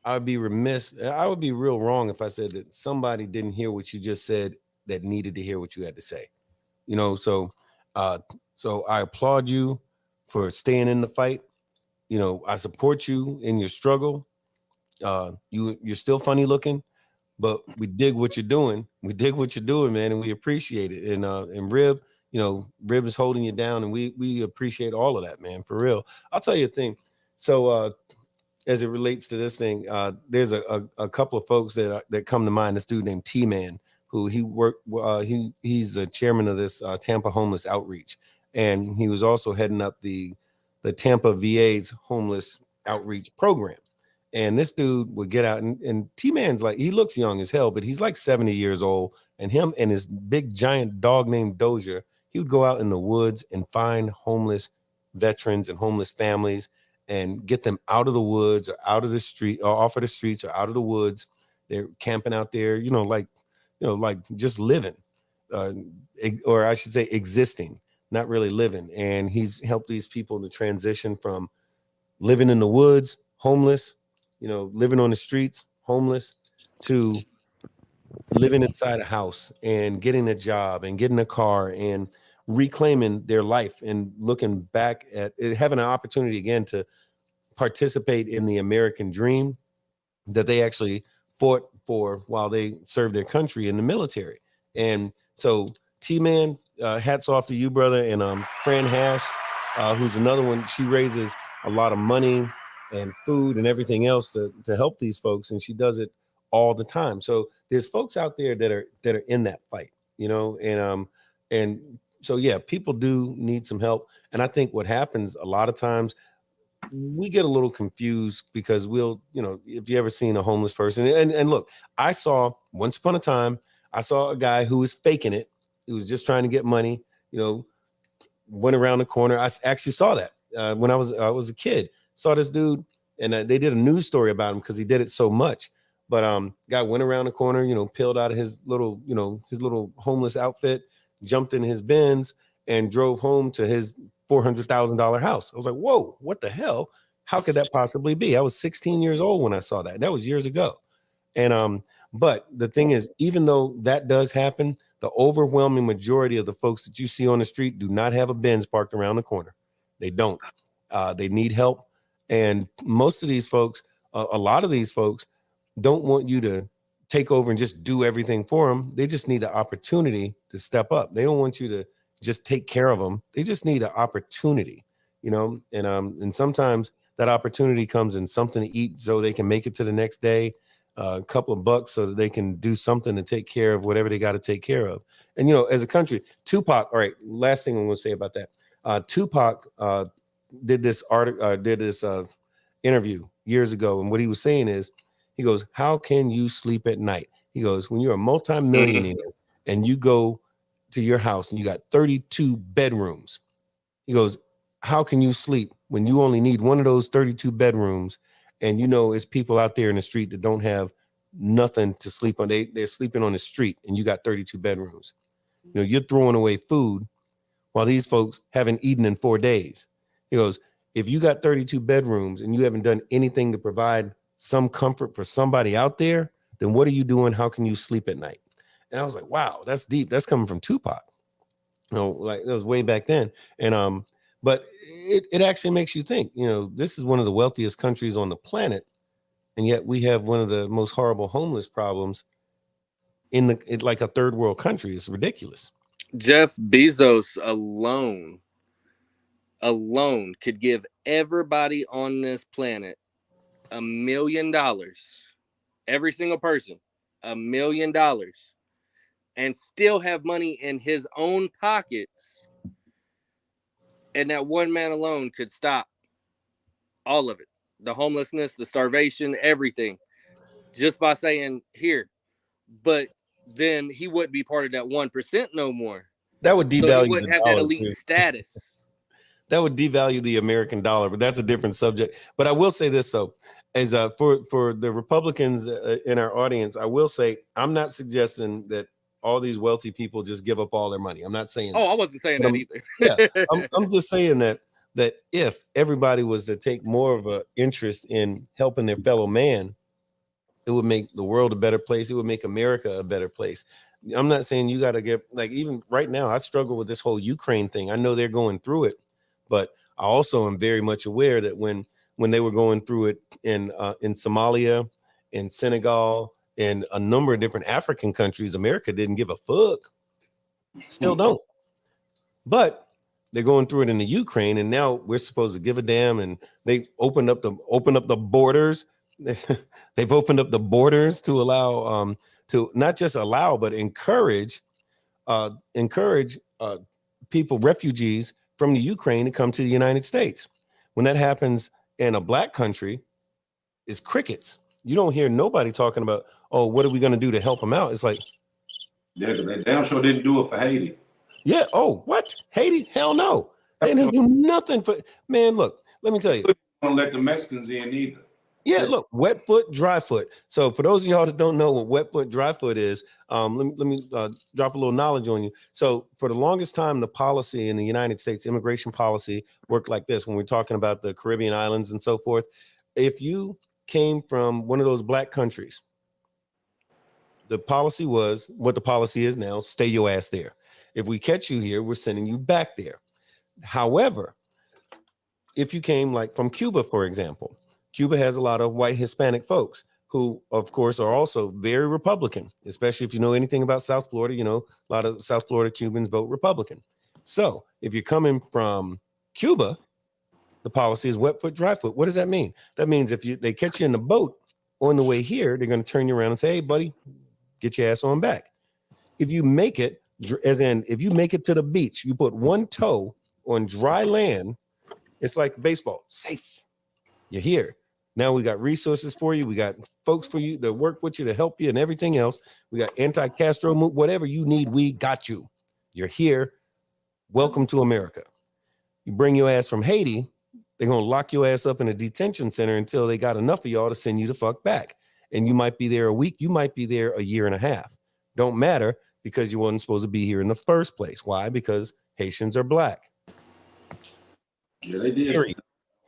remiss. I would be real wrong if I said that somebody didn't hear what you just said that needed to hear what you had to say. You know, so I applaud you for staying in the fight. You know, I support you in your struggle. You're still funny looking, but we dig what you're doing. We dig what you're doing, man, and we appreciate it. And Rib, you know, Rib is holding you down, and we appreciate all of that, man, for real. I'll tell you a thing. So as it relates to this thing, there's a couple of folks that come to mind. This dude named T-Man, who he's the chairman of this Tampa Homeless Outreach, and he was also heading up the Tampa VA's homeless outreach program. And this dude would get out, and T-Man's like, he looks young as hell, but he's like 70 years old. And him and his big giant dog named Dozier, he would go out in the woods and find homeless veterans and homeless families and get them out of the woods or out of the street or off of the streets or out of the woods. They're camping out there, like just living, or I should say existing, not really living. And he's helped these people to transition from living in the woods, homeless, living on the streets, homeless, to living inside a house and getting a job and getting a car and reclaiming their life and looking back at it, having an opportunity again to participate in the American dream that they actually fought for while they served their country in the military. And so T-Man, hats off to you, brother. And Fran Hash, who's another one, she raises a lot of money and food and everything else to help these folks, and she does it all the time. So there's folks out there that are in that fight, and so yeah, people do need some help. And I think what happens a lot of times, we get a little confused because if you ever seen a homeless person, and look, I saw once upon a time, I saw a guy who was faking it. He was just trying to get money, went around the corner. I actually saw that when I was a kid. Saw this dude, and they did a news story about him because he did it so much. But guy went around the corner, peeled out of his little homeless outfit, jumped in his Benz, and drove home to his $400,000 house. I was like, whoa, what the hell? How could that possibly be? I was 16 years old when I saw that. That was years ago. And but the thing is, even though that does happen, the overwhelming majority of the folks that you see on the street do not have a Benz parked around the corner. They don't. They need help. And most of these folks, a lot of these folks don't want you to take over and just do everything for them. They just need the opportunity to step up. They don't want you to just take care of them. They just need an opportunity, and sometimes that opportunity comes in something to eat so they can make it to the next day, a couple of bucks so that they can do something to take care of whatever they got to take care of. And, as a country, Tupac, all right, last thing I'm going to say about that. Tupac did this interview years ago. And what he was saying is, he goes, how can you sleep at night? He goes, when you're a multimillionaire and you go to your house and you got 32 bedrooms, he goes, how can you sleep when you only need one of those 32 bedrooms? And it's people out there in the street that don't have nothing to sleep on. They're sleeping on the street and you got 32 bedrooms. You're throwing away food while these folks haven't eaten in 4 days. He goes, if you got 32 bedrooms and you haven't done anything to provide some comfort for somebody out there, then what are you doing? How can you sleep at night? And I was like, wow, that's deep. That's coming from Tupac. Like that was way back then. And but it actually makes you think, this is one of the wealthiest countries on the planet, and yet we have one of the most horrible homeless problems in like a third world country. It's ridiculous. Jeff Bezos alone could give everybody on this planet $1 million, every single person, $1 million, and still have money in his own pockets. And that one man alone could stop all of it, the homelessness, the starvation, everything, just by saying here. But then he wouldn't be part of that 1% no more. That would devalue. So he wouldn't have that elite status. That would devalue the American dollar, but that's a different subject. But I will say this, though, as for the Republicans in our audience, I will say I'm not suggesting that all these wealthy people just give up all their money. I'm not saying. Oh, I wasn't saying that either. Yeah, I'm just saying that if everybody was to take more of an interest in helping their fellow man, it would make the world a better place. It would make America a better place. I'm not saying you got to get, like, even right now, I struggle with this whole Ukraine thing. I know they're going through it, but I also am very much aware that when they were going through it in Somalia, in Senegal, and a number of different African countries, America didn't give a fuck. Still don't. But they're going through it in the Ukraine, and now we're supposed to give a damn. And they opened up the borders. They've opened up the borders to allow to not just allow but encourage people, refugees from the Ukraine, to come to the United States. When that happens in a black country, is crickets. You don't hear nobody talking about, oh, what are we going to do to help them out? It's like, Yeah, because they damn sure didn't do it for Haiti. yeah. Oh, what? Haiti? Hell no. They didn't do nothing for, man, look, let me tell you. Don't let the Mexicans in either. Yeah, look, wet foot, dry foot. So for those of y'all that don't know what wet foot, dry foot is, let me drop a little knowledge on you. So for the longest time, the policy in the United States, immigration policy, worked like this. When we're talking about the Caribbean islands and so forth, if you came from one of those black countries, the policy was what the policy is now: stay your ass there. If we catch you here, we're sending you back there. However, if you came like from Cuba, for example, Cuba has a lot of white Hispanic folks who, of course, are also very Republican, especially if you know anything about South Florida. You know, a lot of South Florida Cubans vote Republican. So if you're coming from Cuba, the policy is wet foot, dry foot. What does that mean? That means if they catch you in the boat on the way here, they're going to turn you around and say, hey, buddy, get your ass on back. If you make it, as in if you make it to the beach, you put one toe on dry land, it's like baseball, safe. You're here. Now we got resources for you. We got folks for you to work with you, to help you and everything else. We got anti-Castro move, whatever you need, we got you. You're here. Welcome to America. You bring your ass from Haiti, they're going to lock your ass up in a detention center until they got enough of y'all to send you the fuck back. And you might be there a week. You might be there a year and a half. Don't matter, because you wasn't supposed to be here in the first place. Why? Because Haitians are black. Yeah, they did. Period.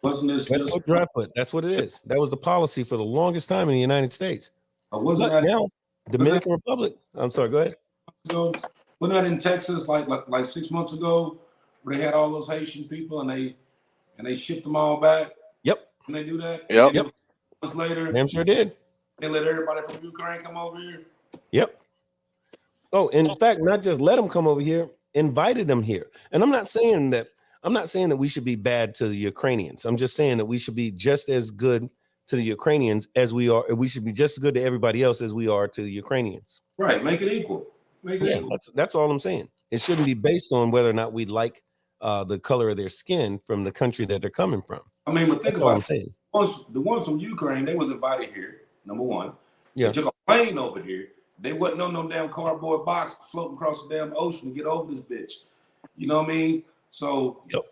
Wasn't this Wet just foot, dry foot? That's what it is. That was the policy for the longest time in the United States. wasn't But that now, Dominican Republic. I'm sorry, go ahead. wasn't that in Texas like 6 months ago, where they had all those Haitian people and they shipped them all back? Yep. Can they do that? Yep. Yep. Months later, Damn sure did. they let everybody from Ukraine come over here. Yep. Oh, in fact, not just let them come over here, invited them here. And I'm not saying that we should be bad to the Ukrainians. I'm just saying that we should be just as good to the Ukrainians as we are. We should be just as good to everybody else as we are to the Ukrainians. Right. Make it equal. Make it equal. That's all I'm saying. It shouldn't be based on whether or not we like the color of their skin from the country that they're coming from. I mean, but think That's all I'm about it. saying. The ones from Ukraine, they was invited here, number one. Yeah. They took a plane over here. They wasn't on no damn cardboard box floating across the damn ocean to get over this bitch. You know what I mean? So, Yep.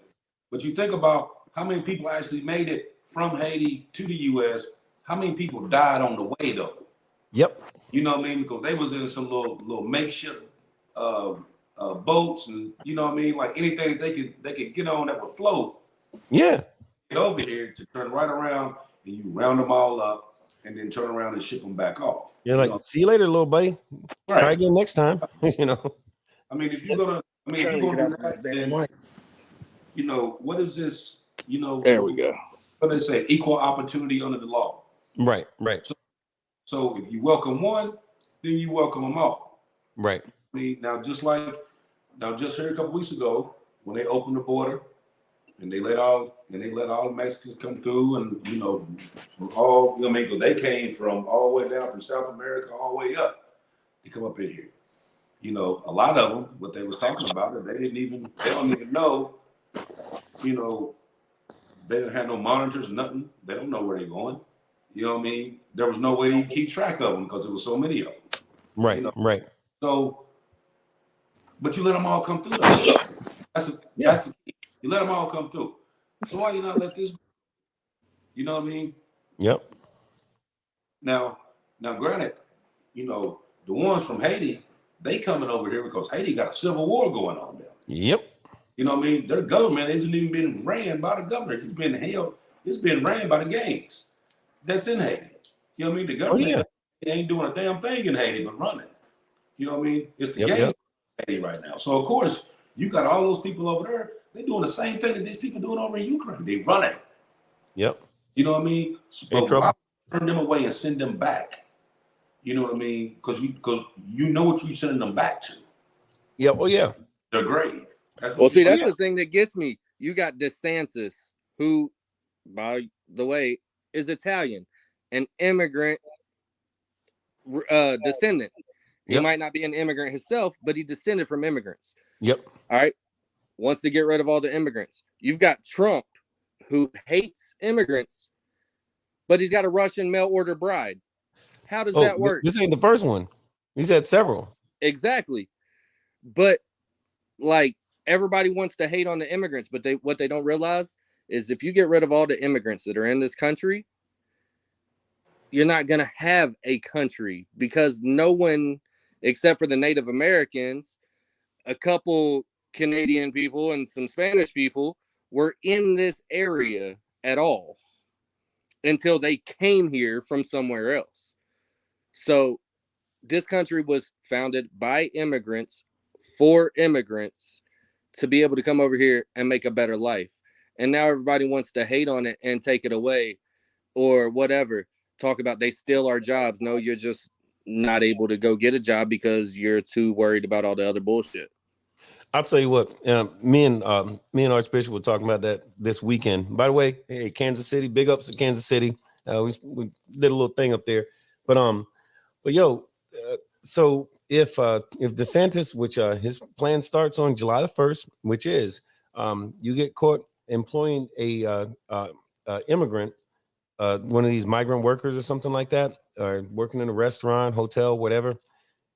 But you think about how many people actually made it from Haiti to the U.S. How many people died on the way, though? Yep. You know what I mean? Because they was in some little makeshift boats, and you know what I mean, like anything they could get on that would float. Yeah. Get over here to turn right around, and you round them all up, and then turn around and ship them back off. You're like, see you later, little buddy. Right. Try again next time. You know. I mean, if you're gonna do that, then you know, what is this? You know, There we go. What do they say? Equal opportunity under the law. Right. Right. So if you welcome one, then you welcome them all. Right. I mean, just here a couple weeks ago, when they opened the border and they let all the Mexicans come through, and you know, from all, you know, I mean, they came from all the way down from South America all the way up to come up in here. You know, a lot of them, what they was talking about, they don't even know, you know, they didn't have no monitors, nothing. They don't know where they're going. You know what I mean? There was no way to keep track of them because there was so many of them. Right. You know? Right. So, but you let them all come through. That's the key. You let them all come through. So why you not let this? You know what I mean? Yep. Now, granted, you know, the ones from Haiti, they coming over here because Haiti got a civil war going on there. Yep. You know what I mean? Their government hasn't even been ran by the government. It's been ran by the gangs that's in Haiti. You know what I mean? The government ain't doing a damn thing in Haiti but running. You know what I mean? It's the gangs in Haiti right now. So of course, you got all those people over there. They're doing the same thing that these people doing over in Ukraine. They running. Yep. You know what I mean? But why turn them away and send them back? You know what I mean? Because you know what you're sending them back to. Yeah. Oh yeah. Their grave. That's the thing that gets me. You got DeSantis, who, by the way, is Italian, an immigrant descendant. He might not be an immigrant himself, but he descended from immigrants. Yep. All right. Wants to get rid of all the immigrants. You've got Trump, who hates immigrants, but he's got a Russian mail order bride. How does Oh, that work? this ain't the first one. He's had several. Exactly. But like everybody wants to hate on the immigrants, but what they don't realize is if you get rid of all the immigrants that are in this country, you're not going to have a country, because no one except for the Native Americans, a couple Canadian people and some Spanish people were in this area at all until they came here from somewhere else. So this country was founded by immigrants for immigrants to be able to come over here and make a better life. And now everybody wants to hate on it and take it away or whatever. Talk about they steal our jobs. No, you're just not able to go get a job because you're too worried about all the other bullshit. I'll tell you what, me and Archbishop were talking about that this weekend. By the way, hey, Kansas City, big ups to Kansas City. We did a little thing up there, but yo, so if DeSantis, which his plan starts on July the 1st, which is you get caught employing a immigrant, one of these migrant workers or something like that, or working in a restaurant, hotel, whatever.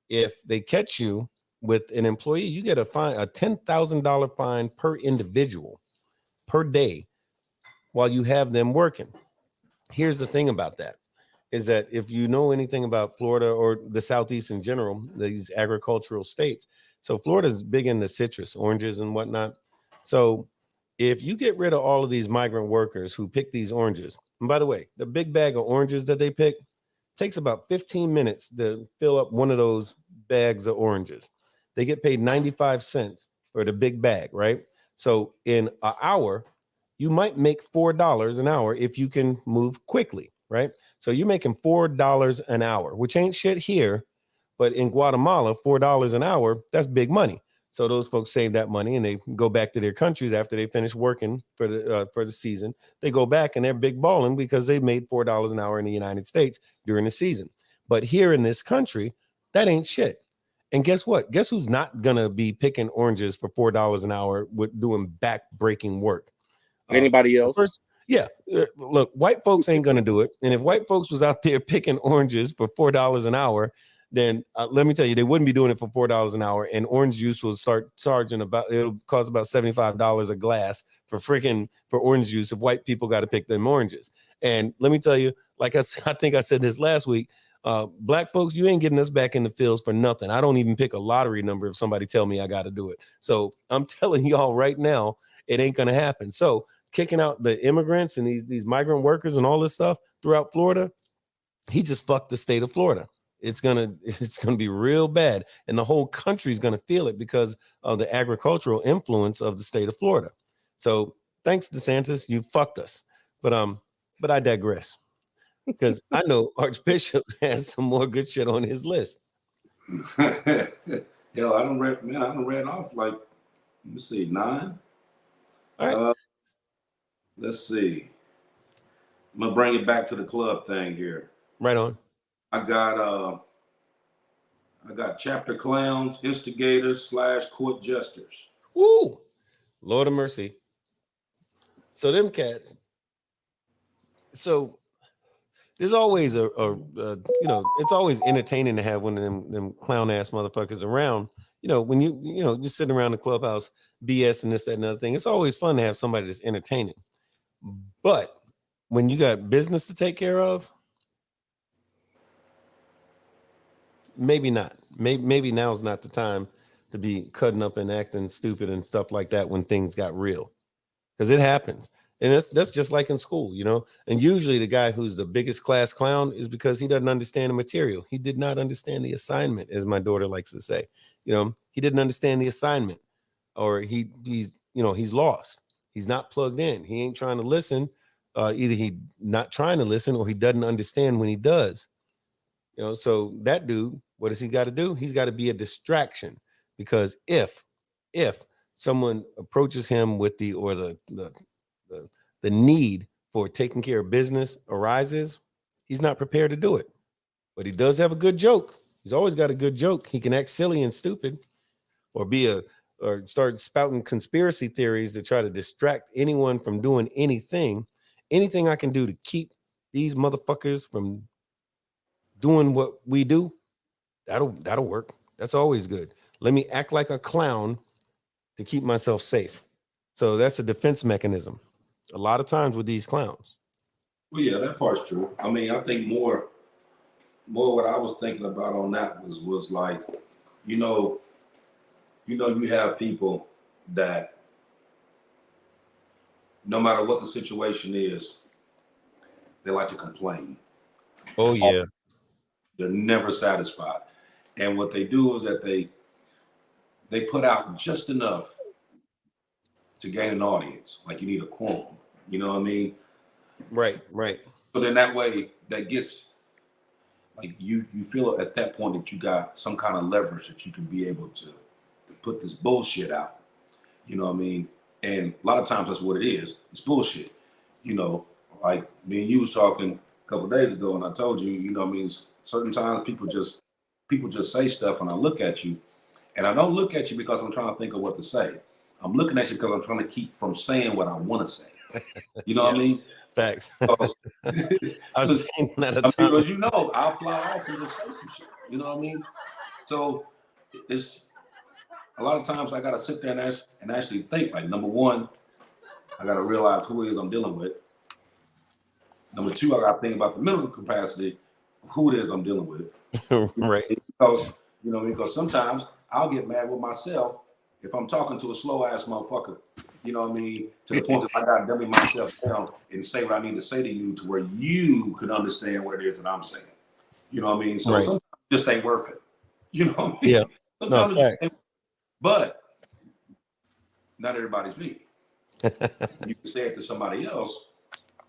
If they catch you with an employee, you get a fine, a $10,000 fine per individual per day while you have them working. Here's the thing about that, is that if you know anything about Florida or the Southeast in general, these agricultural states, so Florida is big in the citrus, oranges and whatnot. So if you get rid of all of these migrant workers who pick these oranges, and by the way, the big bag of oranges that they pick takes about 15 minutes to fill up one of those bags of oranges. They get paid 95 cents for the big bag, right? So in an hour, you might make $4 an hour if you can move quickly, right? So you're making $4 an hour, which ain't shit here, but in Guatemala, $4 an hour, that's big money. So those folks save that money and they go back to their countries after they finish working for the season. They go back and they're big balling because they made $4 an hour in the United States during the season. But here in this country, that ain't shit. And guess what? Guess who's not gonna be picking oranges for $4 an hour with doing back-breaking work? Anybody else? First, yeah. Look, white folks ain't gonna do it. And if white folks was out there picking oranges for $4 an hour, then let me tell you, they wouldn't be doing it for $4 an hour. And orange juice will start charging it'll cost about $75 a glass for orange juice if white people got to pick them oranges. And let me tell you, like I think I said this last week, black folks, you ain't getting us back in the fields for nothing. I don't even pick a lottery number if somebody tell me I got to do it. So I'm telling y'all right now, it ain't going to happen. So kicking out the immigrants and these migrant workers and all this stuff throughout Florida, he just fucked the state of Florida. It's gonna be real bad, and the whole country's gonna feel it because of the agricultural influence of the state of Florida. So thanks, DeSantis, you fucked us. But I digress, because I know Archbishop has some more good shit on his list. Yo, I done read off like, let me see, 9. All right. Let's see. I'm gonna bring it back to the club thing here. Right on. I got chapter clowns, instigators / court jesters. Woo! Lord of mercy. So them cats. So there's always it's always entertaining to have one of them clown ass motherfuckers around. When you just sitting around the clubhouse BS and this, that, and other thing. It's always fun to have somebody that's entertaining. But when you got business to take care of, maybe not. Maybe now's not the time to be cutting up and acting stupid and stuff like that when things got real, because it happens. And that's just like in school, and usually the guy who's the biggest class clown is because he doesn't understand the material. He did not understand the assignment, as my daughter likes to say. He didn't understand the assignment, or he's lost. He's not plugged in. He ain't trying to listen. Either he not trying to listen or he doesn't understand when he does. So that dude, what does he got to do? He's got to be a distraction, because if someone approaches him with the need for taking care of business arises, he's not prepared to do it. But he does have a good joke. He's always got a good joke. He can act silly and stupid, or start spouting conspiracy theories to try to distract anyone from doing anything I can do to keep these motherfuckers from doing what we do, that'll work. That's always good. Let me act like a clown to keep myself safe. So that's a defense mechanism a lot of times with these clowns. Well, yeah, that part's true. I mean, I think more what I was thinking about on that was like, you know, you have people that no matter what the situation is, they like to complain. Oh yeah. They're never satisfied. And what they do is that they put out just enough to gain an audience. Like you need a quorum. You know what I mean? Right. So then that way that gets like you feel at that point that you got some kind of leverage that you can be able to put this bullshit out. You know what I mean? And a lot of times that's what it is. It's bullshit. You know, like me and you was talking a couple of days ago, and I told you, you know what I mean, certain times people just say stuff, and I look at you, and I don't look at you because I'm trying to think of what to say. I'm looking at you because I'm trying to keep from saying what I want to say. You know what I mean? Facts. Because, I've seen that a I mean, ton. but you know, I'll fly off and just say some shit. You know what I mean? So it's a lot of times I got to sit there and actually think. Like, number one, I got to realize who it is I'm dealing with. Number two, I got to think about the mental capacity of who it is I'm dealing with. Right. Because, you know, because sometimes I'll get mad with myself if I'm talking to a slow ass motherfucker, you know what I mean? To the point that I got to dummy myself down and say what I need to say to you to where you can understand what it is that I'm saying. You know what I mean? So sometimes it just ain't worth it. You know what I mean? Yeah. Sometimes No, facts. but not everybody's me. You can say it to somebody else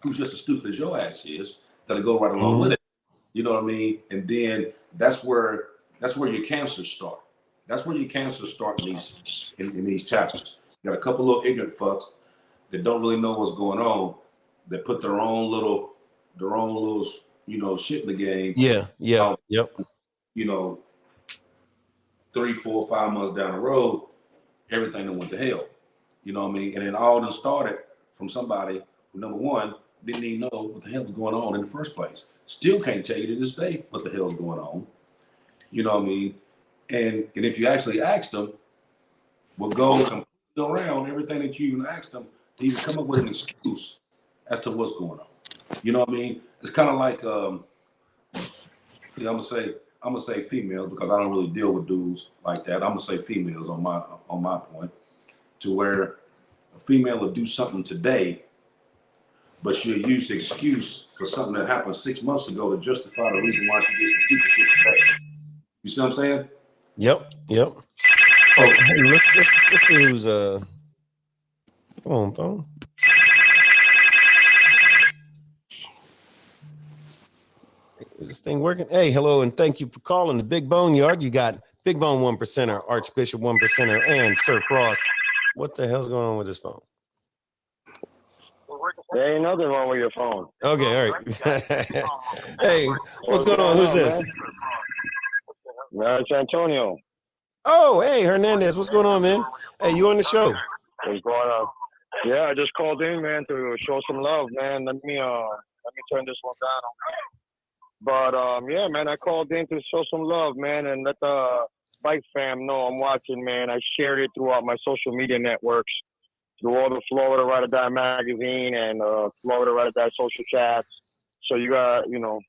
who's just as stupid as your ass is, that'll go right along with it. You know what I mean? And then that's where your cancers start. That's where your cancers start in these chapters. You got a couple little ignorant fucks that don't really know what's going on, that put their own little you know, shit in the game. Yeah. Yep. You know, 3, 4, 5 months down the road, everything that went to hell. You know what I mean? And it all done started from somebody who, number one, didn't even know what the hell was going on in the first place. Still can't tell you to this day what the hell is going on. You know what I mean? And if you actually asked them, will go completely around everything that you even asked them to even come up with an excuse as to what's going on. You know what I mean? It's kind of like I'm gonna say females because I don't really deal with dudes like that. I'm gonna say females on my point, to where a female will do something today, but she'll use the excuse for something that happened 6 months ago to justify the reason why she did some stupid shit today. You see what I'm saying? Yep. Oh, hey, let's see who's come on, phone. Is this thing working? Hey, hello, and thank you for calling the Big Bone Yard. You got Big Bone 1%er, Archbishop 1%er, and Sir Cross. What the hell's going on with this phone? There ain't nothing wrong with your phone. Okay, all right. Hey, what's going on? Who's this? No, it's Antonio. Oh, hey, Hernandez. What's going on, man? Hey, you on the show? What's going on? Yeah, I just called in, man, to show some love, man. Let me turn this one down. But yeah, man, I called in to show some love, man, and let the bike fam know I'm watching, man. I shared it throughout my social media networks, through all the Florida Ride or Die magazine and Florida Ride or Die social chats. So you got, you know.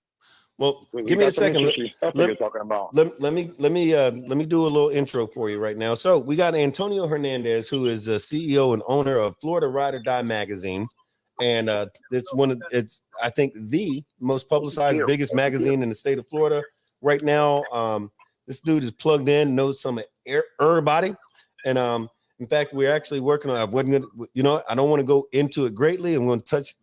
Well, give me a second. Talking about. Let me do a little intro for you right now. So we got Antonio Hernandez, who is the CEO and owner of Florida Ride or Die magazine, and it's I think the most publicized, biggest magazine in the state of Florida right now. This dude is plugged in, knows some of everybody, and in fact, we're actually working on. I don't want to go into it greatly. I'm going to touch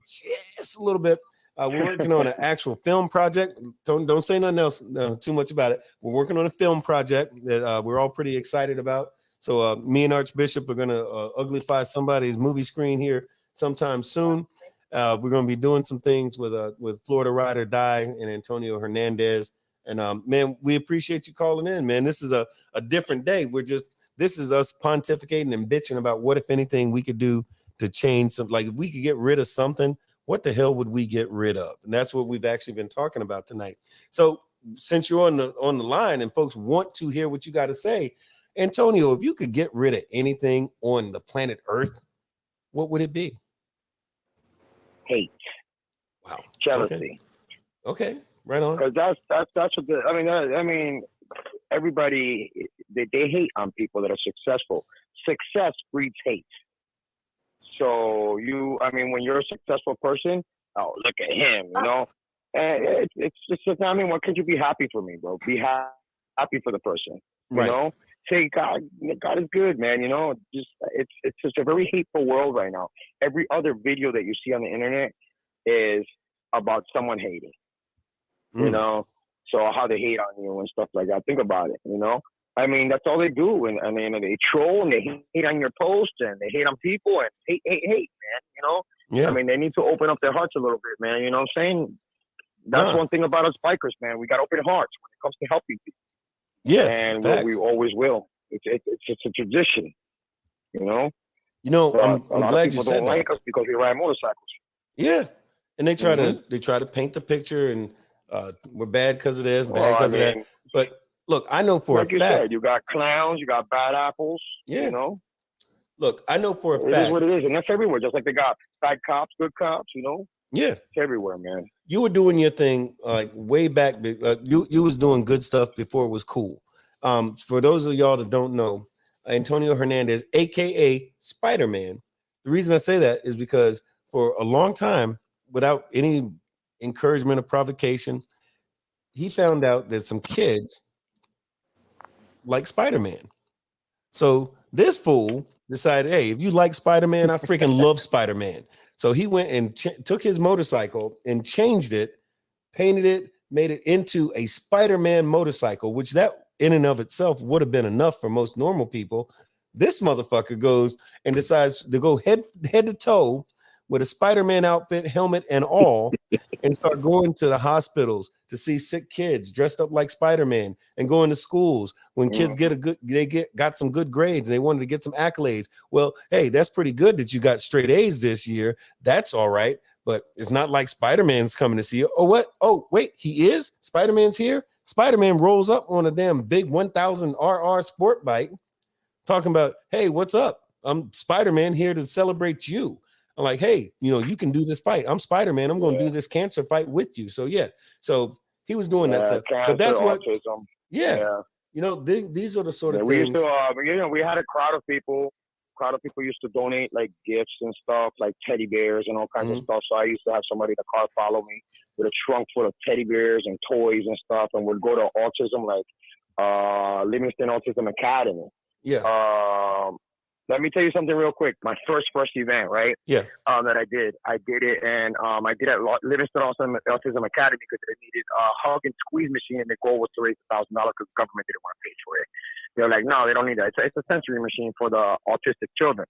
just a little bit. We're working on an actual film project. Don't say nothing else too much about it. We're working on a film project that we're all pretty excited about. So me and Archbishop are going to uglify somebody's movie screen here sometime soon. We're going to be doing some things with Florida Ride or Die and Antonio Hernandez. And man, we appreciate you calling in, man. This is a different day. This is us pontificating and bitching about what, if anything, we could do to change something. Like if we could get rid of something, what the hell would we get rid of? And that's what we've actually been talking about tonight. So since you're on the line and folks want to hear what you got to say, Antonio, if you could get rid of anything on the planet Earth, what would it be? Hate. Wow. Jealousy. Okay. Right on. Because that's what I mean, everybody, they hate on people that are successful. Success breeds hate. So when you're a successful person, oh, look at him, you know? And it's just, I mean, what could you be happy for me, bro? Be happy for the person, you know? Say, God is good, man, you know? Just it's just a very hateful world right now. Every other video that you see on the internet is about someone hating, you know? So how they hate on you and stuff like that. Think about it, you know? I mean, that's all they do. And I mean, they troll and they hate on your post and they hate on people and hate, man, you know? Yeah. I mean, they need to open up their hearts a little bit, man. You know what I'm saying? That's one thing about us bikers, man. We got open hearts when it comes to helping people. Yeah. And we always will. It's a tradition, you know? You know, I'm glad you said that. People don't like us because we ride motorcycles. Yeah. And they try to paint the picture and we're bad because of this, bad because of that. But look, I know for a fact. Like you said, you got clowns, you got bad apples, you know? Look, I know for a fact. It is what it is, and that's everywhere. Just like they got bad cops, good cops, you know? Yeah. It's everywhere, man. You were doing your thing like way back. You was doing good stuff before it was cool. For those of y'all that don't know, Antonio Hernandez, a.k.a. Spider-Man. The reason I say that is because for a long time, without any encouragement or provocation, he found out that some kids like Spider-Man. So this fool decided, hey, if you like Spider-Man, I freaking love Spider-Man. So he went and took his motorcycle and changed it, painted it, made it into a Spider-Man motorcycle, which that in and of itself would have been enough for most normal people. This motherfucker goes and decides to go head to toe with a Spider-Man outfit, helmet, and all, and start going to the hospitals to see sick kids dressed up like Spider-Man, and going to schools when kids got some good grades and they wanted to get some accolades. Well, hey, that's pretty good that you got straight A's this year. That's all right, but it's not like Spider-Man's coming to see you. Oh, what? Oh, wait, he is? Spider-Man's here? Spider-Man rolls up on a damn big 1000 RR sport bike talking about, hey, what's up? I'm Spider-Man here to celebrate you. I'm like, hey, you know, you can do this fight. I'm Spider-Man. I'm going to do this cancer fight with you. So, yeah. So he was doing that stuff. Cancer, but that's what, autism. Yeah. You know, these are the sort of we things. Used to, you know, we had a crowd of people. Used to donate like gifts and stuff, like teddy bears and all kinds of stuff. So I used to have somebody in the car follow me with a trunk full of teddy bears and toys and stuff. And we'd go to autism, like Livingston Autism Academy. Yeah. Let me tell you something real quick. My first event, right? Yeah. That I did it, and I did it at Livingston Autism Academy because they needed a hug and squeeze machine, and the goal was to raise $1,000 because the government didn't want to pay for it. They're like, no, they don't need that. It's a sensory machine for the autistic children.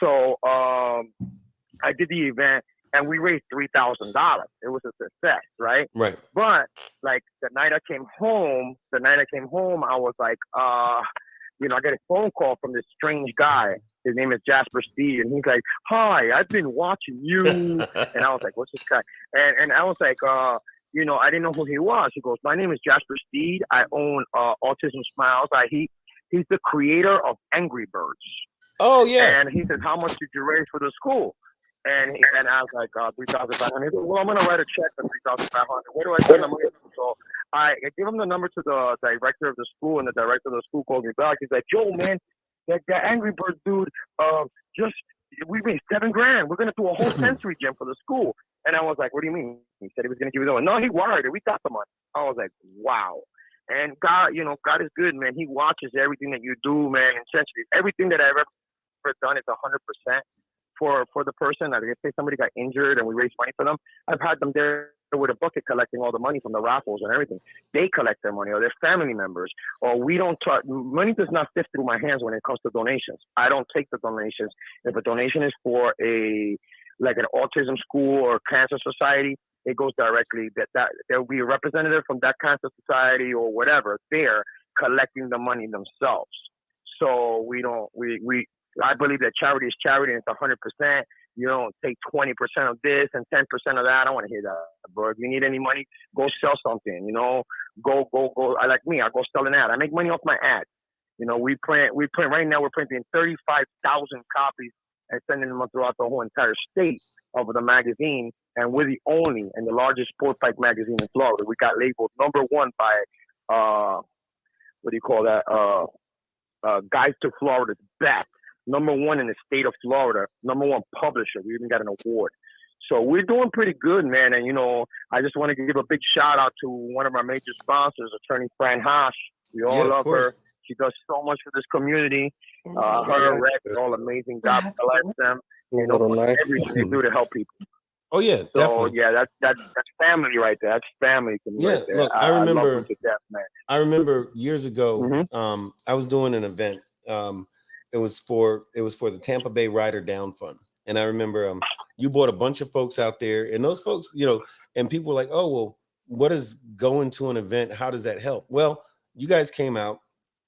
So I did the event, and we raised $3,000. It was a success, right? Right. But like the night I came home, I was like, you know, I got a phone call from this strange guy. His name is Jasper Steed, and he's like, "Hi, I've been watching you." And I was like, "What's this guy?" And I was like, you know, I didn't know who he was. He goes, "My name is Jasper Steed. I own Autism Smiles. He's the creator of Angry Birds." Oh yeah. And he said, "How much did you raise for the school?" And I was like, $3,500. He said, "Well, I'm gonna write a check for $3,500. Where do I send the money?" So I gave him the number to the director of the school, and the director of the school called me back. He's like, "Yo, man, that Angry Bird dude, we raised $7,000. We're gonna do a whole sensory gym for the school." And I was like, "What do you mean?" He said he was gonna give you the money. No, he wired it. We got the money. I was like, wow. And God, you know, God is good, man. He watches everything that you do, man. And essentially, everything that I've ever done is 100% for the person. Like, if somebody got injured and we raise money for them, I've had them there with a bucket collecting all the money from the raffles and everything. They collect their money, or their family members, or we don't touch. Money does not sift through my hands when it comes to donations. I don't take the donations. If a donation is for like an autism school or cancer society, it goes directly. That there will be a representative from that cancer society or whatever there collecting the money themselves. So we don't. I believe that charity is charity, and it's 100%. take 20% of this and 10% of that. I don't want to hear that, bro. If you need any money, go sell something. Go. I like me. I go sell an ad. I make money off my ads. We print right now. We're printing 35,000 copies and sending them throughout the whole entire state of the magazine. And we're the only and the largest sport bike magazine in Florida. We got labeled #1 by what do you call that? Guys to Florida's Best. #1 in the state of Florida. #1 publisher. We even got an award. So we're doing pretty good, man. And I just want to give a big shout out to one of our major sponsors, attorney Fran Haas. We all love her. She does so much for this community. Her and Rex are all amazing. God bless them. Everything they do to help people. Oh yeah, so, definitely. Yeah, that's family right there. That's family to me. Yeah, right there. look, I remember. I love them to death, man. I remember years ago. I was doing an event. It was for the Tampa Bay Rider Down Fund, and I remember you brought a bunch of folks out there, and those folks, and people were like, "Oh, well, what is going to an event? How does that help?" Well, you guys came out.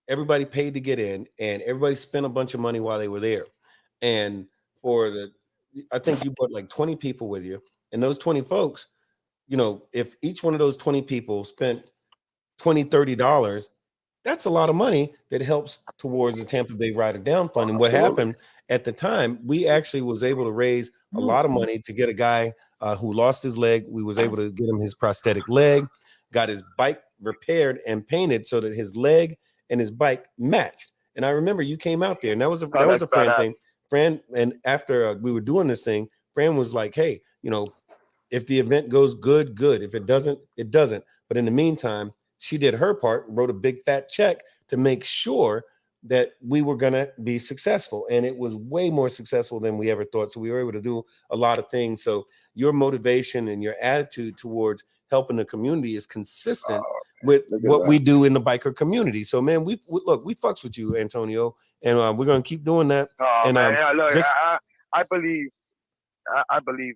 Everybody paid to get in, and everybody spent a bunch of money while they were there. And I think you brought like 20 people with you, and those 20 folks, if each one of those 20 people spent $20, $30, that's a lot of money that helps towards the Tampa Bay Rider Down Fund. And what happened at the time, we actually was able to raise a lot of money to get a guy who lost his leg. We was able to get him his prosthetic leg, got his bike repaired and painted so that his leg and his bike matched. And I remember you came out there, and that was a Fran thing. Fran, and after we were doing this thing, Fran was like, "Hey, if the event goes good, good. If it doesn't, it doesn't." But in the meantime, she did her part, wrote a big fat check to make sure that we were going to be successful. And it was way more successful than we ever thought. So we were able to do a lot of things. So your motivation and your attitude towards helping the community is consistent with what we do in the biker community. So, man, we fucks with you, Antonio, and we're going to keep doing that. And look, I believe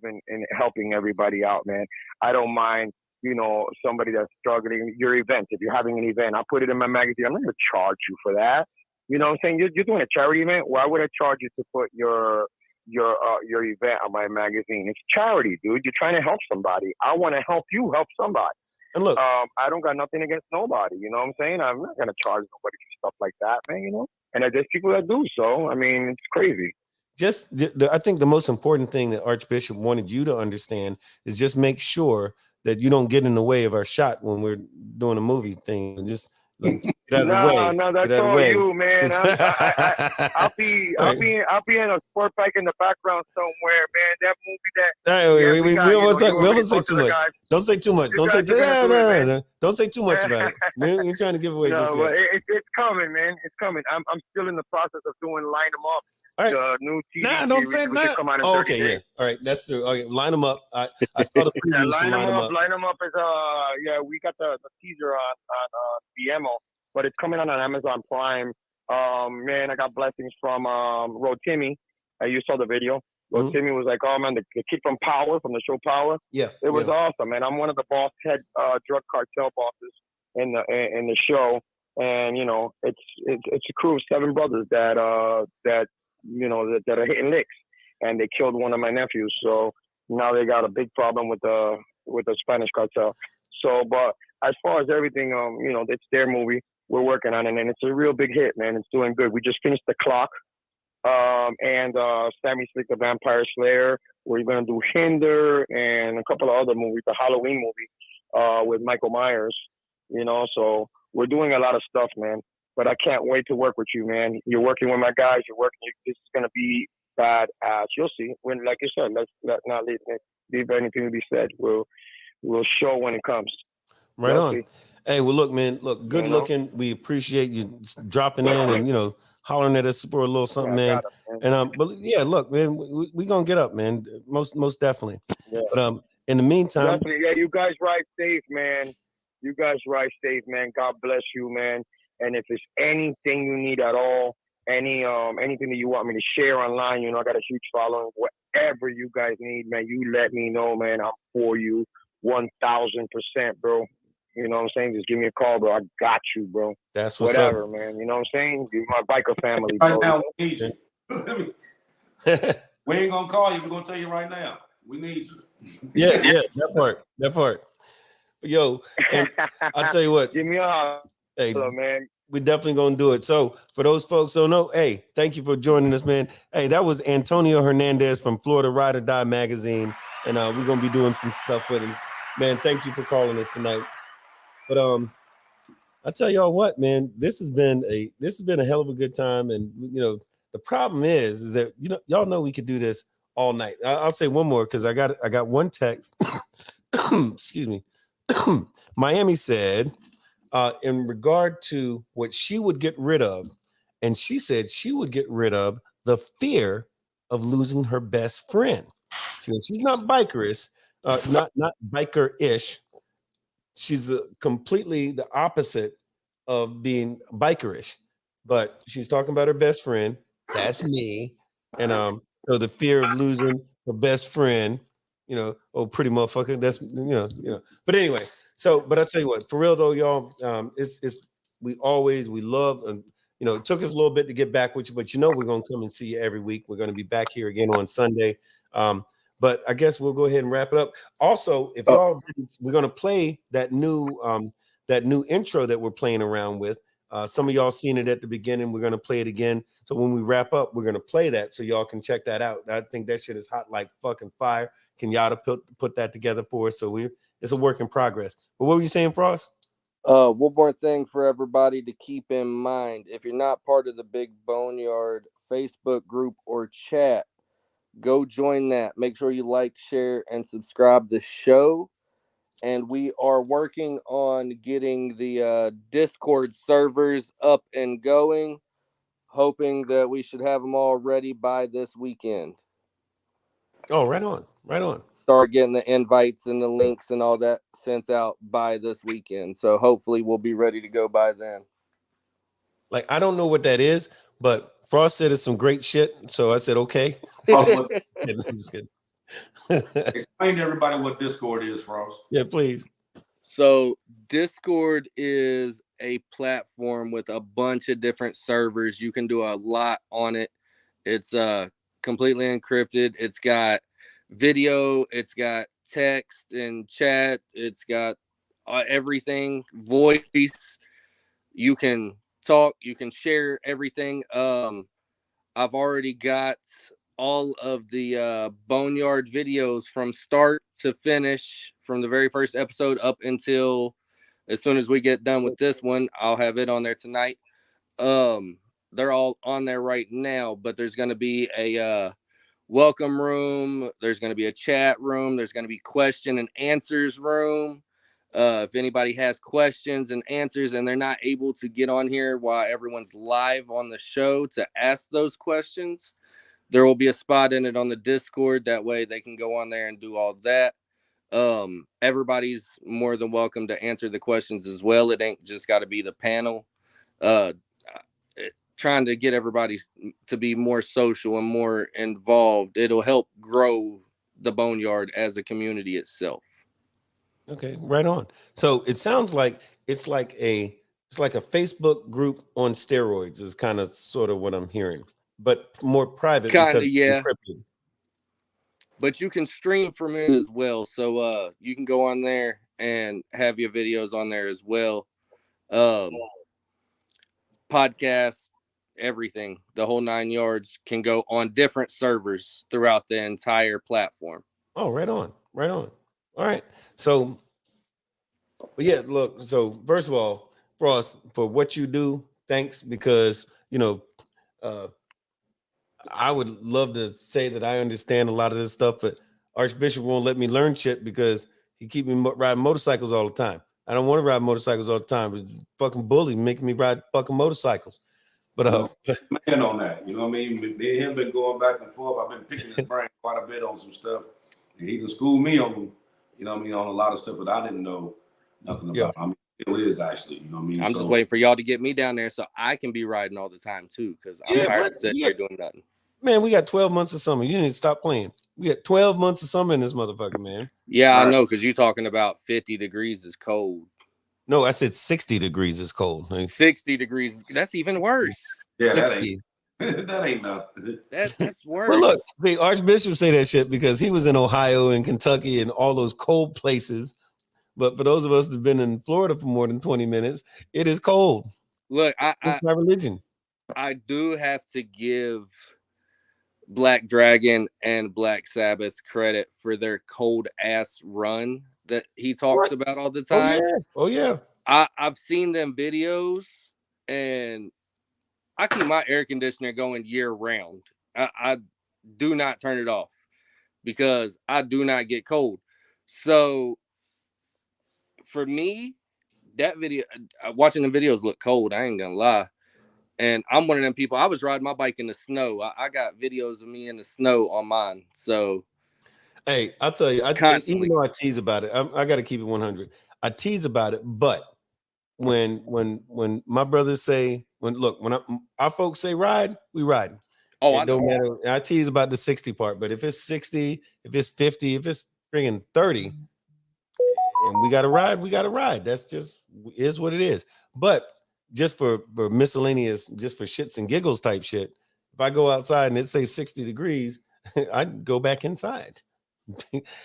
in helping everybody out, man. I don't mind, somebody that's struggling. Your event, if you're having an event, I'll put it in my magazine. I'm not going to charge you for that. You know what I'm saying? You're doing a charity event. Why would I charge you to put your event on my magazine? It's charity, dude. You're trying to help somebody. I want to help you help somebody. And look, I don't got nothing against nobody. You know what I'm saying? I'm not going to charge nobody for stuff like that, man. And there's people that do. So, I mean, it's crazy. I think the most important thing that Archbishop wanted you to understand is just make sure that you don't get in the way of our shot when we're doing a movie thing, and just like get out of the way. No, that's all you, man. I'll be in a sport bike in the background somewhere, man. That movie we don't want to talk. We don't say too much. Don't say too much. Don't say too much about it. We're trying to give away. No, it's coming, man. It's coming. I'm still in the process of doing Line 'Em Up. All right. The new TV don't say that. Oh, okay, days. yeah. All right, that's true. Okay, Line 'Em Up. I saw the previews for Line 'Em Up. Line 'Em Up is we got the teaser on BMO, but it's coming on Amazon Prime. Man, I got blessings from Road Timmy. You saw the video. Road Timmy was like, "Oh man, the kid from Power, from the show Power." Yeah, it was awesome, man. I'm one of the head drug cartel bosses in the show, and it's a crew of 7 brothers that are hitting licks, and they killed one of my nephews. So now they got a big problem with the Spanish cartel. So, but as far as everything, it's their movie. We're working on it, and it's a real big hit, man. It's doing good. We just finished The Clock, and Sammy Slick, the Vampire Slayer. We're gonna do Hinder and a couple of other movies. The Halloween movie with Michael Myers. So we're doing a lot of stuff, man. But I can't wait to work with you, man. You're working with my guys. This is gonna be badass. You'll see. When, like you said, let's not leave anything to be said. We'll show when it comes. Right on. See. Hey, well, look, man. Look, good looking. We appreciate you dropping in and hollering at us for a little something, man. And but yeah, look, man, we gonna get up, man. Most definitely. Yeah. But in the meantime, definitely, you guys ride safe, man. God bless you, man. And if there's anything you need at all, anything that you want me to share online, I got a huge following. Whatever you guys need, man, you let me know, man. I'm for you 1,000%, bro. You know what I'm saying? Just give me a call, bro. I got you, bro. That's what's Whatever, up, man. You know what I'm saying? You're my biker family, bro. Right now, We ain't gonna call you. We're gonna tell you right now. We need you. Yeah, that part. Yo, and I'll tell you what. Give me a holler, Hey, man. we're definitely gonna do it. So for those folks who don't know, hey, thank you for joining us, man. Hey, that was Antonio Hernandez from Florida Ride or Die magazine, and we're gonna be doing some stuff with him. Man, thank you for calling us tonight. But I tell y'all what, man, this has been a hell of a good time, and the problem is that y'all know we could do this all night. I'll say one more because I got one text. Excuse me. Miami said, in regard to what she would get rid of, and she said she would get rid of the fear of losing her best friend. She's not bikerist, not biker-ish. She's completely the opposite of being bikerish, but she's talking about her best friend. That's me. And so the fear of losing her best friend, oh, pretty motherfucker. That's But anyway, but I tell you what, for real though, y'all, we love, and it took us a little bit to get back with you, but we're gonna come and see you every week. We're gonna be back here again on Sunday. But I guess we'll go ahead and wrap it up. Also, if y'all, we're gonna play that new intro that we're playing around with. Some of y'all seen it at the beginning. We're gonna play it again. So when we wrap up, we're gonna play that so y'all can check that out. I think that shit is hot like fucking fire. Kenyatta put that together for us. So it's a work in progress. But what were you saying, Frost? One more thing for everybody to keep in mind. If you're not part of the Big Boneyard Facebook group or chat, go join that. Make sure you like, share, and subscribe the show. And we are working on getting the Discord servers up and going, hoping that we should have them all ready by this weekend. Oh, right on. Start getting the invites and the links and all that sent out by this weekend. So hopefully we'll be ready to go by then. Like, I don't know what that is, but Frost said it's some great shit. So I said, okay. Explain to everybody what Discord is, Frost. Yeah, please. So Discord is a platform with a bunch of different servers. You can do a lot on it. It's completely encrypted. It's got video, it's got text and chat, it's got everything, voice. You can talk, you can share everything. I've already got all of the Boneyard videos from start to finish, from the very first episode up until as soon as we get done with this one. I'll have it on there tonight. They're all on there right now, but there's going to be a welcome room, there's going to be a chat room, there's going to be question and answers room. If anybody has questions and answers and they're not able to get on here while everyone's live on the show to ask those questions, there will be a spot in it on the Discord. That way they can go on there and do all that. Everybody's more than welcome to answer the questions as well. It ain't just got to be the panel. Trying to get everybody to be more social and more involved. It'll help grow the Boneyard as a community itself. Okay, right on. So it sounds like it's like a Facebook group on steroids is kind of sort of what I'm hearing, but more private. Kind of, because yeah. it's encrypted. But you can stream from it as well. So you can go on there and have your videos on there as well. Podcasts, everything, the whole 9 yards can go on different servers throughout the entire platform. Oh, right on. All right. So, but yeah, look, so first of all, Frost, for what you do, thanks, because I would love to say that I understand a lot of this stuff, but Archbishop won't let me learn shit because he keep me riding motorcycles all the time. I don't want to ride motorcycles all the time. It's fucking bully making me ride fucking motorcycles. But man on that, you know what I mean? Me and him been going back and forth. I've been picking his brain quite a bit on some stuff, and he can school me on, you know what I mean, on a lot of stuff that I didn't know nothing about. I mean, it still is actually, you know what I mean. I'm just waiting for y'all to get me down there so I can be riding all the time too, because I'm tired of sitting here doing nothing. Man, we got 12 months of summer. You need to stop playing. We got 12 months of summer in this motherfucker, man. Yeah, I know, because you're talking about 50 degrees is cold. No, I said 60 degrees is cold. 60 degrees, that's even worse. Yeah, 60. That ain't nothing. That's worse. Well, look, the Archbishop say that shit because he was in Ohio and Kentucky and all those cold places. But for those of us that've been in Florida for more than 20 minutes, it is cold. Look, It's my religion. I do have to give Black Dragon and Black Sabbath credit for their cold ass run that he talks about all the time. Oh yeah. I've seen them videos, and I keep my air conditioner going year round. I do not turn it off because I do not get cold. So for me, that video, watching the videos look cold. I ain't gonna lie. And I'm one of them people. I was riding my bike in the snow. I got videos of me in the snow on mine. So, hey, I'll tell you, even though I tease about it, I got to keep it 100. I tease about it, but when my brothers say, when our folks say ride, we ride. Oh, it don't matter. I tease about the 60 part, but if it's 60, if it's 50, if it's bringing 30, and we got to ride, we got to ride. That's just is what it is. But just for miscellaneous, just for shits and giggles type shit, if I go outside and it say 60 degrees, I'd go back inside.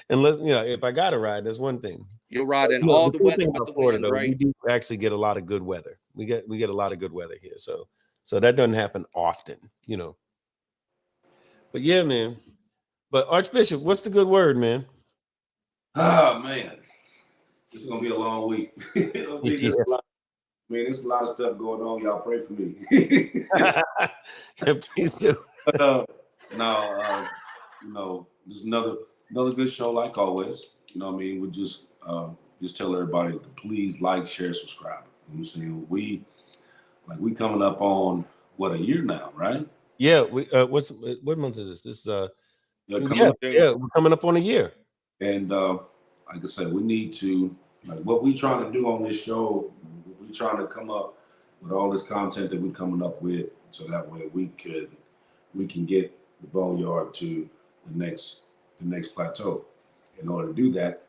Unless, if I got to ride, that's one thing. You'll ride in all the weather but the Florida, wind, though, right? we do actually get a lot of good weather. We get a lot of good weather here. So that doesn't happen often, But yeah, man. But Archbishop, what's the good word, man? Oh man, this is gonna be a long week. Man, there's a lot of stuff going on. Y'all pray for me. Please do. There's another good show like always. You know what I mean? We just tell everybody to please like, share, subscribe. You know what I'm saying? We coming up on what, a year now, right? Yeah. What month is this? We're coming up on a year. And like I said, we need to, what we trying to do on this show, we trying to come up with all this content that we coming up with, so that way we can get the Boneyard to the next plateau. In order to do that,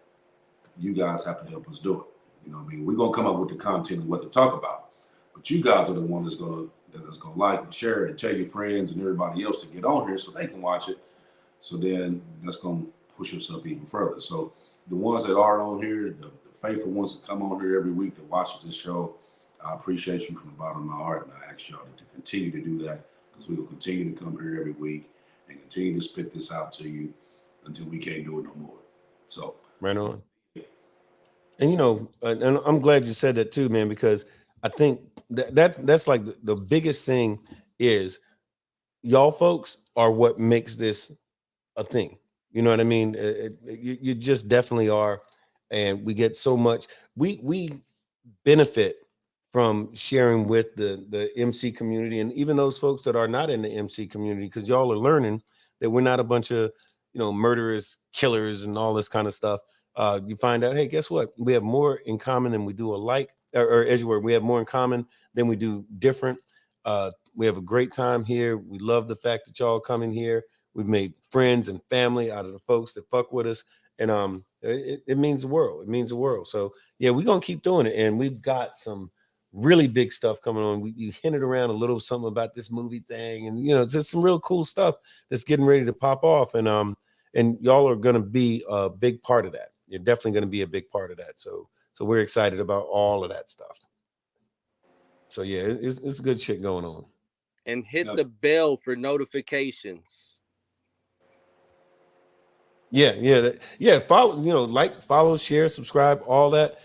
you guys have to help us do it. You know what I mean? We're gonna come up with the content and what to talk about, but you guys are the one that's gonna like and share and tell your friends and everybody else to get on here so they can watch it. So then that's gonna push us up even further. So the ones that are on here, the faithful ones that come on here every week to watch this show, I appreciate you from the bottom of my heart, and I ask y'all to continue to do that, because we will continue to come here every week and continue to spit this out to you until we can't do it no more. So right on. And and I'm glad you said that too, man, because I think that's like the biggest thing is y'all folks are what makes this a thing. You know what I mean? You just definitely are. And we get so much. We benefit from sharing with the MC community, and even those folks that are not in the MC community, because y'all are learning that we're not a bunch of murderers, killers, and all this kind of stuff. You find out, hey, guess what? We have more in common than we do alike, or as you were, we have more in common than we do different. We have a great time here. We love the fact that y'all come in here. We've made friends and family out of the folks that fuck with us. And it means the world. It means the world. So yeah, we're gonna keep doing it. And we've got some really big stuff coming on. You hinted around a little something about this movie thing, and it's just some real cool stuff that's getting ready to pop off. And y'all are gonna be a big part of that. You're definitely gonna be a big part of that. So we're excited about all of that stuff. So yeah, it's good shit going on. And hit the bell for notifications. Yeah. Follow, follow, share, subscribe, all that.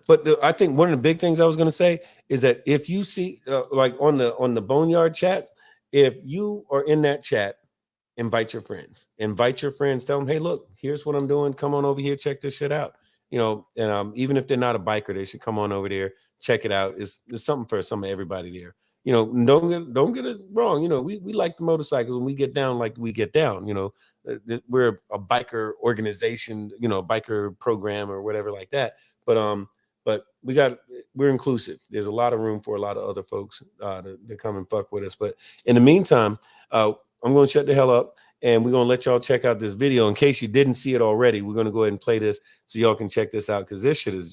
But I think one of the big things I was going to say is that if you see, like on the Boneyard chat, if you are in that chat, invite your friends. Tell them, hey, look, here's what I'm doing. Come on over here, check this shit out. And even if they're not a biker, they should come on over there, check it out. It's something for everybody there. Don't get it wrong. We like the motorcycles, and we get down like we get down. We're a biker organization, biker program or whatever like that. But we're inclusive. There's a lot of room for a lot of other folks to come and fuck with us. But in the meantime, I'm going to shut the hell up, and we're going to let y'all check out this video. In case you didn't see it already, we're going to go ahead and play this so y'all can check this out, because this is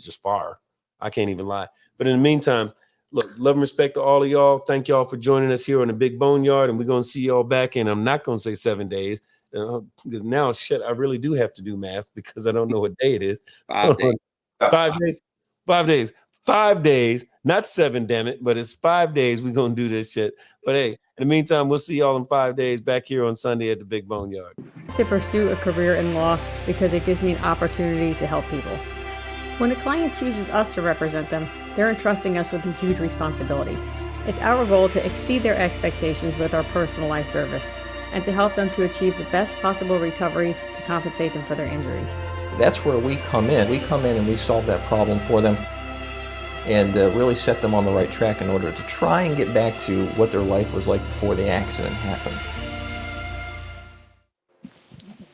just fire. I can't even lie. But in the meantime, Look, love and respect to all of y'all. Thank y'all for joining us here on the Big Boneyard, and we're gonna see y'all back in. I'm not gonna say 7 days because now shit, I really do have to do math because I don't know what day it is. 5 days. 5 days. 5 days. 5 days. Not 7, damn it, but it's 5 days. We're gonna do this shit. But hey, in the meantime, we'll see y'all in 5 days back here on Sunday at the Big Boneyard. To pursue a career in law because it gives me an opportunity to help people. When a client chooses us to represent them, they're entrusting us with a huge responsibility. It's our goal to exceed their expectations with our personalized service and to help them to achieve the best possible recovery to compensate them for their injuries. That's where we come in. We come in and we solve that problem for them and really set them on the right track in order to try and get back to what their life was like before the accident happened.